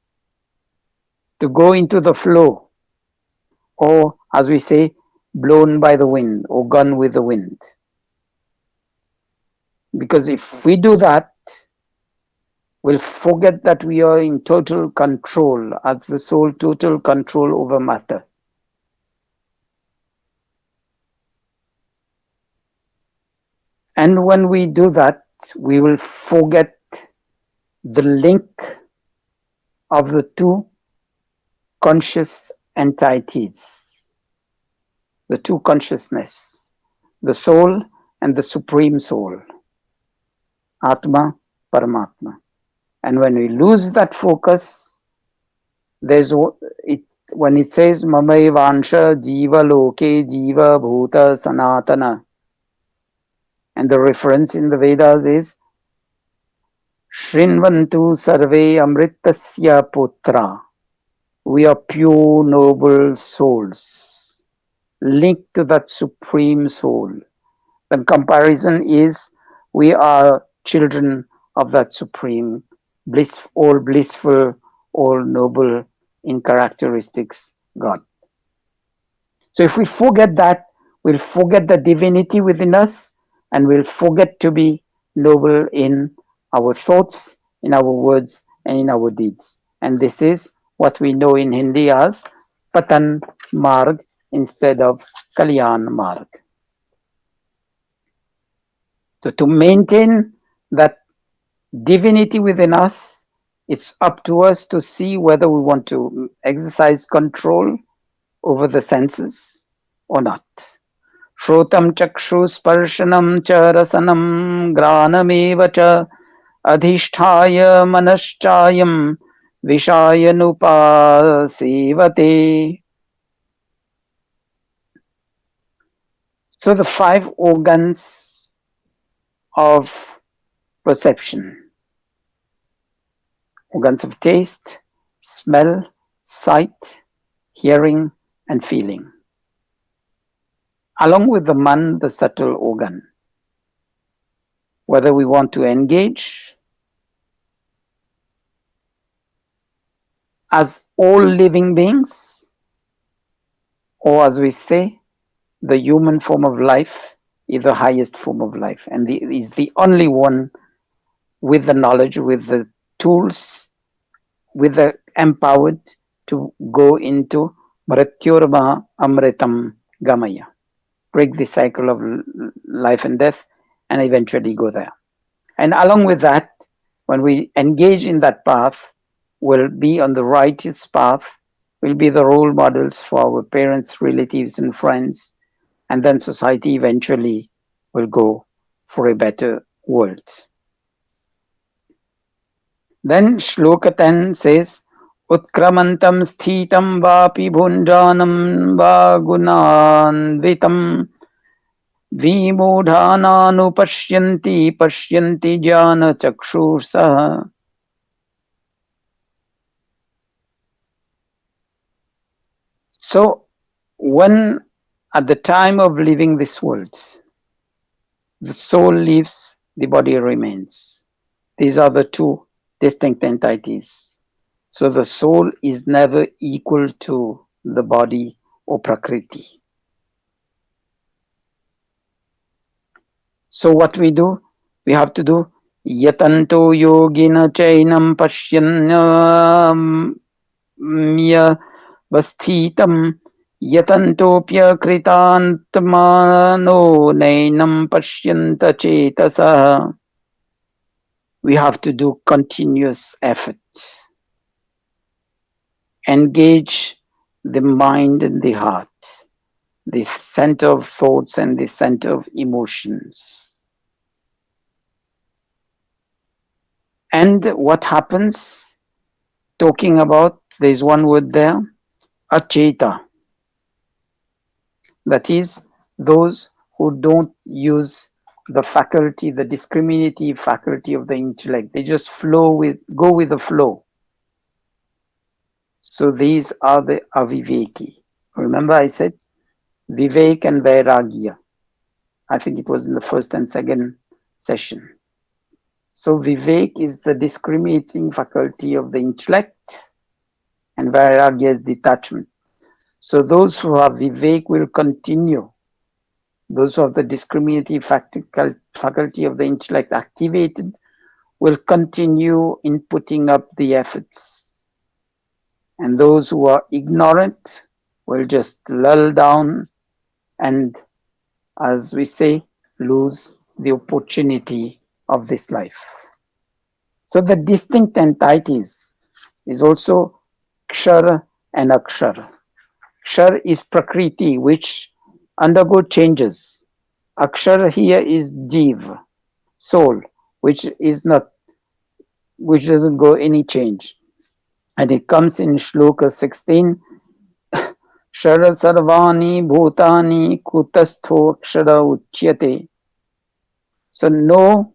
to go into the flow, or as we say, blown by the wind or gone with the wind. Because if we do that, we'll forget that we are in total control, as the soul, total control over matter. And when we do that, we will forget the link of the two conscious entities, the two consciousness, the soul and the supreme soul, Atma, Paramatma. And when we lose that focus, there's when it says Mamaivansha Jiva Loke Jiva Bhuta Sanatana, and the reference in the Vedas is Shrinvantu Sarve Amritasya Putra. We are pure noble souls linked to that supreme soul. The comparison is we are children of that supreme, all blissful, all noble in characteristics God. So if we forget that, we'll forget the divinity within us, and we'll forget to be noble in our thoughts, in our words, and in our deeds. And this is what we know in Hindi as Patan Marg instead of Kalyan Marg. So to maintain that divinity within us, it's up to us to see whether we want to exercise control over the senses or not. Shrotam chakshu sparshanam cha rasanam granameva cha adhishthaya manaschayam vishayanupasevate. So the five organs of perception, organs of taste, smell, sight, hearing, and feeling, along with the man, the subtle organ. Whether we want to engage as all living beings, or as we say, the human form of life is the highest form of life, and is the only one with the knowledge, with the tools, with the empowered to go into Mrityorma Amritam Gamaya, break the cycle of life and death, and eventually go there. And along with that, when we engage in that path, we'll be on the righteous path, we'll be the role models for our parents, relatives, and friends, and then society eventually will go for a better world. Then Shloka 10 says, Utkramantam sthitam vapi bhunjanam va gunanvitam vimodhananupashyanti pashyanti jnana chakshusah. So when at the time of leaving this world, the soul leaves, the body remains. These are the two distinct entities. So the soul is never equal to the body or Prakriti. So what we do? We have to do yatanto yogina chainam pashyanya vasthitam yatantopya kritantmano nainam pashyanta chetasa. We have to do continuous effort. Engage the mind and the heart, the center of thoughts and the center of emotions. And what happens? Talking about, there's one word there, acheta. That is, those who don't use the faculty, the discriminative faculty of the intellect. They just go with the flow. So these are the aviveki. Remember I said Vivek and Vairagya. I think it was in the first and second session. So Vivek is the discriminating faculty of the intellect, and Vairagya is detachment. So those who have Vivek will continue. Those who have the discriminative faculty of the intellect activated will continue in putting up the efforts. And those who are ignorant will just lull down and, as we say, lose the opportunity of this life. So the distinct entities is also Kshara and Akshara. Kshar is Prakriti, which undergo changes. Akshara here is Jiv, soul, which is not, which doesn't go any change. And it comes in Shloka 16. Kshara sarvani bhutani kutastho kshara uchyate. So no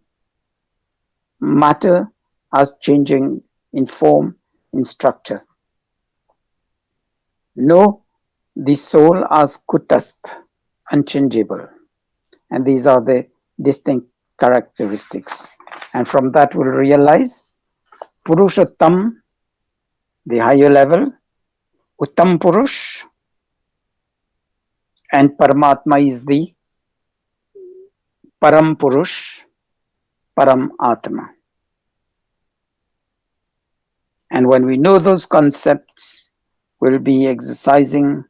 matter as changing in form, in structure. No, the soul as kutast, unchangeable. And these are the distinct characteristics. And from that we'll realize Purushottam, the higher level, Uttam Purush, and Paramatma is the Param Purush, Param Atma. And when we know those concepts, we'll be exercising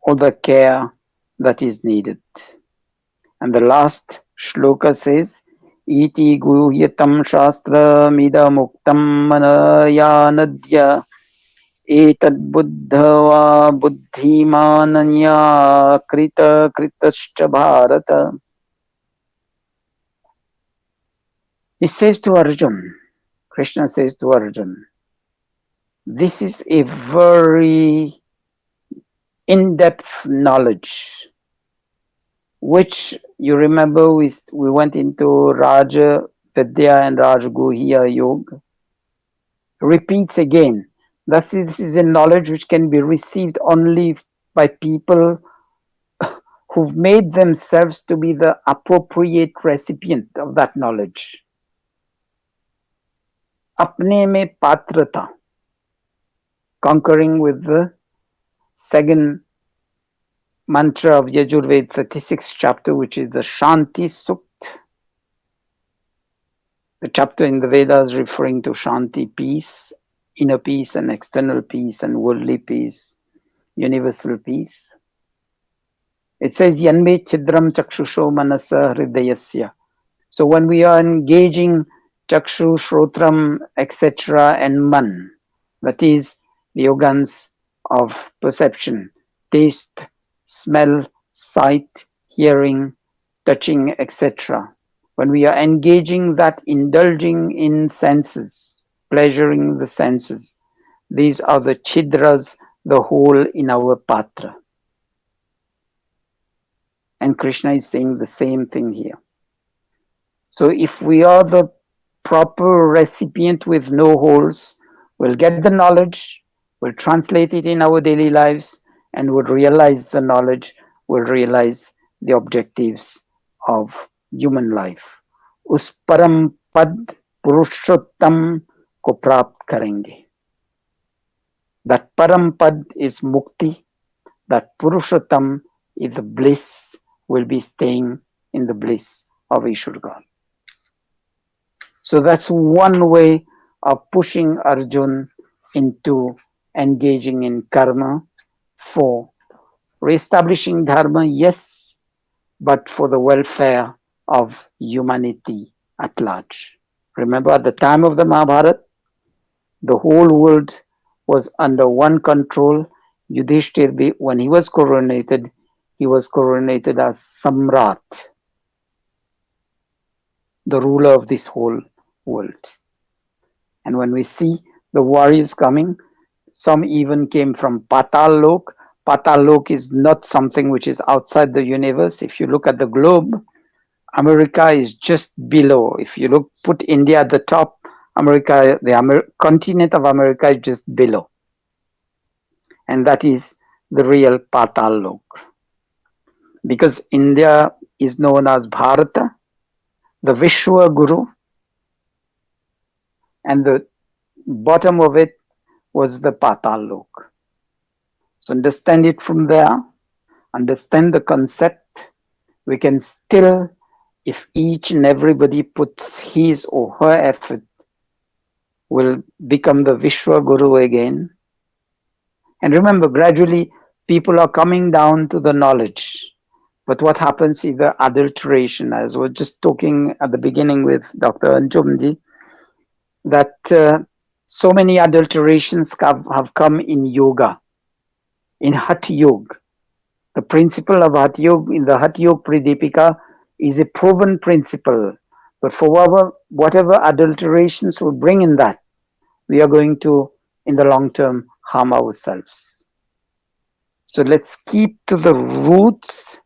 all the care that is needed. And the last shloka says, Iti guhyatam shastra mida muktam manayanadya etad buddhava buddhimananya krita kritascha bharata. He says to Arjun, Krishna says to Arjun, this is a very in-depth knowledge, which you remember we went into Raja Vidya and Raja Guhya Yoga. Repeats again. This is a knowledge which can be received only by people who've made themselves to be the appropriate recipient of that knowledge. Apne mein patrata, conquering with the second mantra of Yajurveda 36th chapter, which is the Shanti Sukt. The chapter in the Vedas referring to Shanti, peace, inner peace and external peace and worldly peace, universal peace. It says, Yanme chidram chakshusho manasa hridayasya. So when we are engaging chakshu, shrotram, etc. and man, that is the organs of perception, taste, smell, sight, hearing, touching, etc. When we are engaging that, indulging in senses, pleasuring the senses, these are the chidras, the hole in our patra. And Krishna is saying the same thing here. So if we are the proper recipient with no holes, we'll get the knowledge, we'll translate it in our daily lives, and we'll realize the knowledge, we'll realize the objectives of human life. Us param pad purushottam ko prapt karenge. That param pad is mukti, that purushottam is the bliss, will be staying in the bliss of Ishwar God. So that's one way of pushing Arjun into engaging in karma for reestablishing dharma, yes, but for the welfare of humanity at large. Remember, at the time of the Mahabharata, the whole world was under one control. Yudhishthir, when he was coronated as Samrat, the ruler of this whole world. And when we see the warriors coming, some even came from Patal Lok. Patal Lok is not something which is outside the universe. If you look at the globe, America is just below. If you put India at the top, America, the continent of America is just below. And that is the real Patal Lok. Because India is known as Bharata, the Vishwa Guru, and the bottom of it was the Patal Lok. So understand it from there, understand the concept. We can still, if each and everybody puts his or her effort, will become the Vishwa Guru again. And remember, gradually people are coming down to the knowledge. But what happens is the adulteration, as we were just talking at the beginning with Dr. Anjumji, that so many adulterations have come in yoga, in Hatha Yoga. The principle of Hatha Yoga in the Hatha Yoga Pradipika is a proven principle. But for whatever adulterations will bring in that, we are going to, in the long term, harm ourselves. So let's keep to the roots,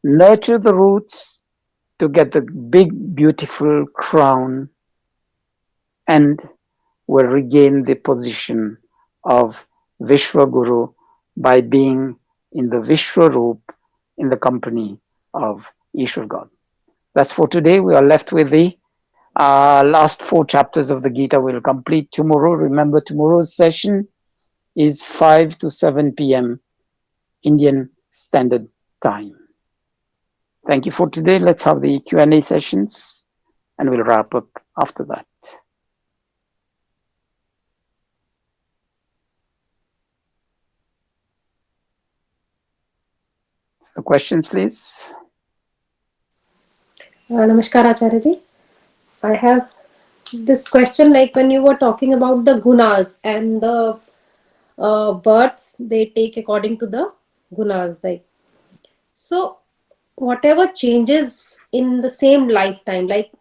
nurture the roots to get the big, beautiful crown, and will regain the position of Vishwa Guru by being in the Vishwa Roop in the company of Ishwar God. That's for today. We are left with the last 4 chapters of the Gita. We'll complete tomorrow. Remember, tomorrow's session is 5 to 7 p.m. Indian Standard Time. Thank you for today. Let's have the Q&A sessions and we'll wrap up after that. So questions, please. Namaskar, Acharya. I have this question, like when you were talking about the gunas and the births they take according to the gunas, like, so whatever changes in the same lifetime, like,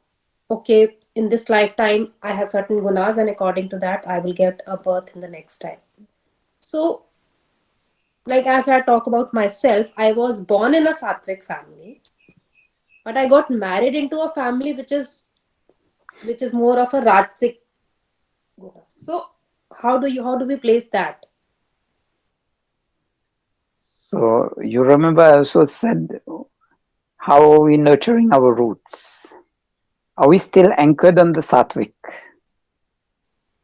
okay, in this lifetime I have certain gunas and according to that I will get a birth in the next time. So, like, if I talk about myself, I was born in a sattvic family, but I got married into a family which is more of a rajasic guna. So how do we place that? So you remember I also said, how are we nurturing our roots? Are we still anchored on the sattvic?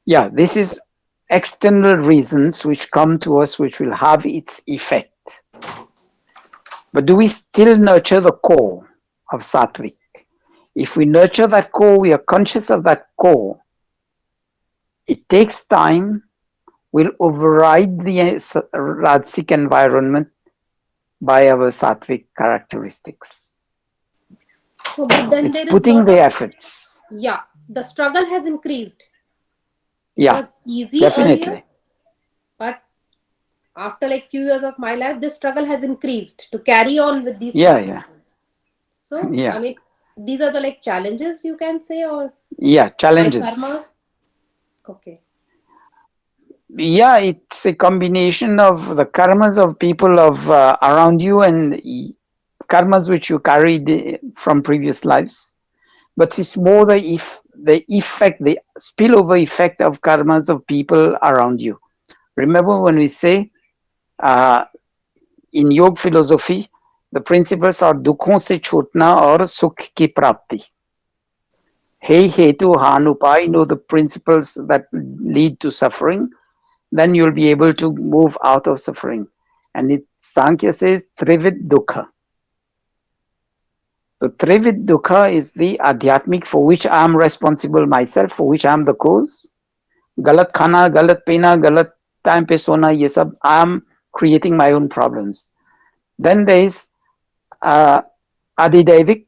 Yeah, this is external reasons which come to us which will have its effect. But do we still nurture the core of sattvic? If we nurture that core, we are conscious of that core. It takes time. We'll override the rajasic environment by our sattvic characteristics. So, but then It's there is putting lot the of, efforts. yeah, the struggle has increased. It Yeah, was easy earlier, definitely. but after like few years of my life, this struggle has increased to carry on with these Yeah. practices. So, I Yeah. mean, these are the like challenges you can say, or Yeah, my challenges. karma. Okay. Yeah, it's a combination of the karmas of people of around you and karmas which you carried from previous lives. But it's more the effect, the spillover effect of karmas of people around you. Remember when we say uh, in yoga philosophy, the principles are दुखों से छूटना और सुख की प्राप्ति. Hey, hetu, hanupai, know the principles that lead to suffering, then you'll be able to move out of suffering. And Sankhya says trivid dukkha. So trivid dukkha is the adhyatmic for which I am responsible myself, for which I am the cause. Galat khana, galat pina, galat time pe sona, ye sab, I am creating my own problems. Then there is uh, adidevik,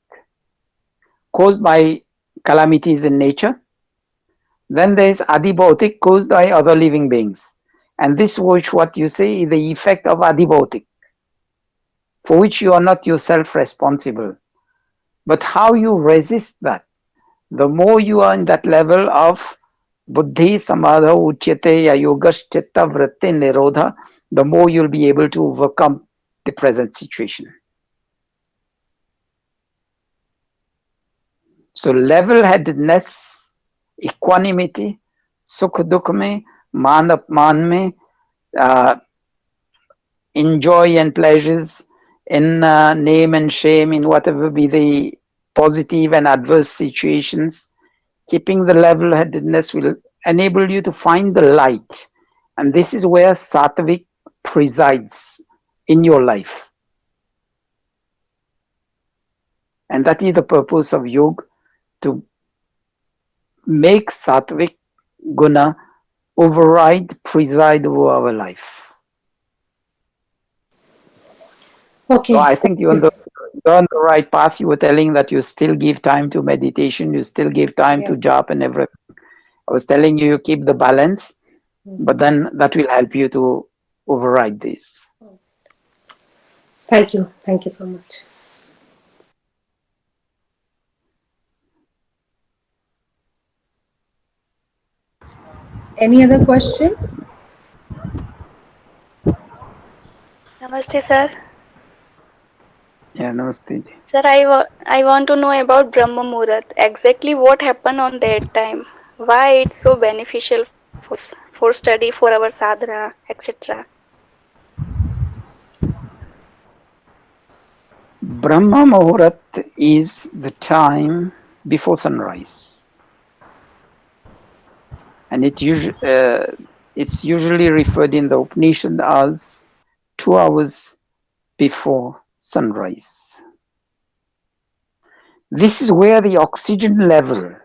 caused by calamities in nature. Then there is adibautic, caused by other living beings. And this, which what you say, is the effect of adibautic, for which you are not yourself responsible. But how you resist that, the more you are in that level of buddhi samadha uchyate ya yogash chitta vritti nirodha, the more you'll be able to overcome the present situation. So level-headedness, equanimity, sukh dukh mein, man apman mein, in joy and pleasures, in name and shame, in whatever be the positive and adverse situations, keeping the level headedness will enable you to find the light. And this is where Sattvic presides in your life. And that is the purpose of yoga, to make Sattvic Guna override, preside over our life. So Okay. I think you're on the right path. You were telling that you still give time to meditation, you still give time Yeah. to job and everything. I was telling you, you keep the balance, but then that will help you to override this. Thank you. Thank you so much. Any other question? Namaste, sir. Yeah, namaste. Sir, I want to know about Brahma Muhurat. Exactly what happened on that time? Why it's so beneficial for us, for study, for our sadhana, etc. Brahma Muhurat is the time before sunrise, and it's usually referred in the Upanishad as 2 hours before sunrise. This is where the oxygen level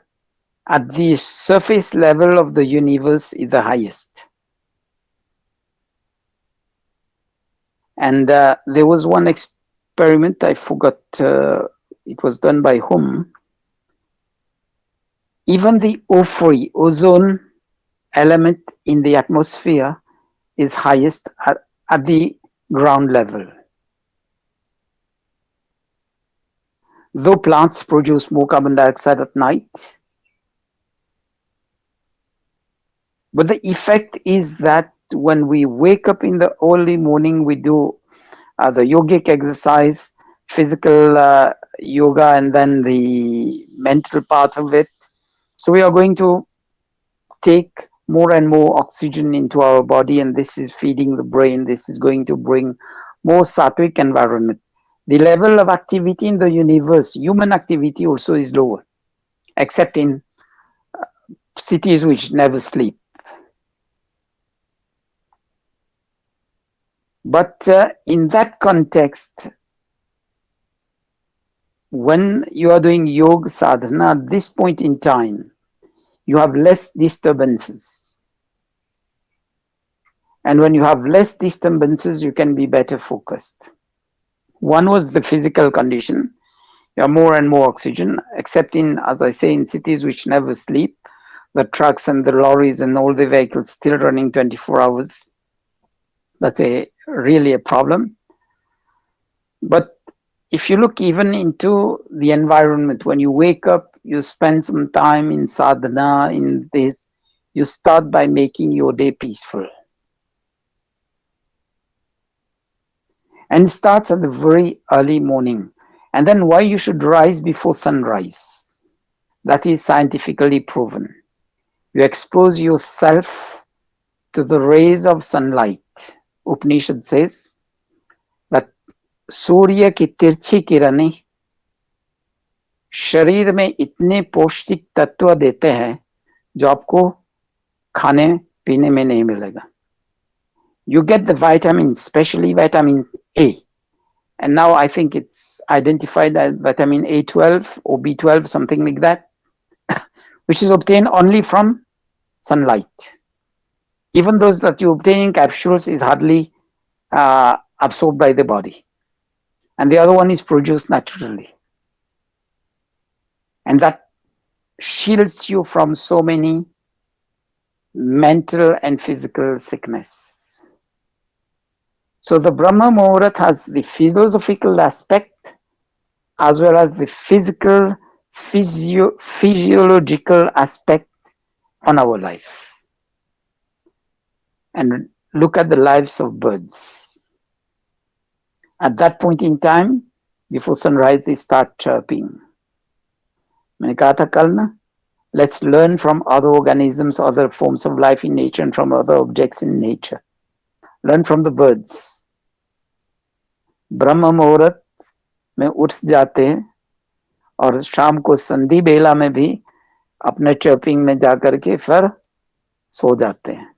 at the surface level of the universe is the highest. And there was one experiment, I forgot it was done by whom. Even the O3, ozone element in the atmosphere, is highest at the ground level. Though plants produce more carbon dioxide at night, but the effect is that when we wake up in the early morning, we do the yogic exercise, physical yoga, and then the mental part of it. So we are going to take more and more oxygen into our body, and this is feeding the brain. This is going to bring more sattvic environment. The level of activity in the universe, human activity also is lower, except in cities which never sleep. But in that context, when you are doing yoga sadhana, at this point in time, you have less disturbances. And when you have less disturbances, you can be better focused. One was the physical condition. You have more and more oxygen, except in, as I say, in cities which never sleep, the trucks and the lorries and all the vehicles still running 24 hours. That's really a problem. But if you look even into the environment, when you wake up, you spend some time in sadhana, in this, you start by making your day peaceful. And it starts at the very early morning. And then why you should rise before sunrise. That is scientifically proven. You expose yourself to the rays of sunlight. Upanishad says that सूर्य की तिरछी किरणें शरीर में इतने पौष्टिक तत्व देते हैं जो आपको खाने पीने में नहीं मिलेगा. You get the vitamins, especially vitamin A. And now I think it's identified as vitamin A12 or B12, something like that, which is obtained only from sunlight. Even those that you obtain in capsules is hardly absorbed by the body. And the other one is produced naturally. And that shields you from so many mental and physical sickness. So the Brahma Muhurat has the philosophical aspect as well as the physical, physiological aspect on our life. And look at the lives of birds. At that point in time, before sunrise, they start chirping. मैंने कहा था कल ना, let's learn from other organisms, other forms of life in nature, and from other objects in nature. Learn from the birds. ब्रह्म मुहूर्त में उठ जाते हैं और शाम को संधि बेला में भी अपने चर्पिंग में जाकर के फिर सो जाते हैं.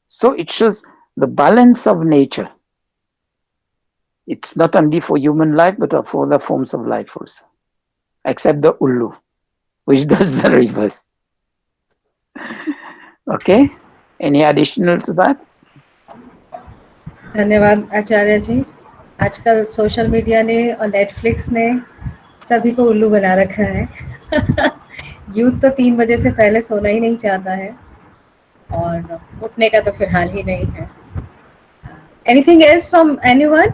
So it shows the balance of nature. It's not only for human life, but for the forms of life also. Except the Ullu, which does the reverse. Okay? Any additional to that? धन्यवाद आचार्य जी. आजकल social media ने और Netflix ने सभी को उल्लू बना रखा है. यूथ तो 3 बजे से पहले सोना ही नहीं चाहता है और उठने का तो फिलहाल ही नहीं है. Anything else from anyone?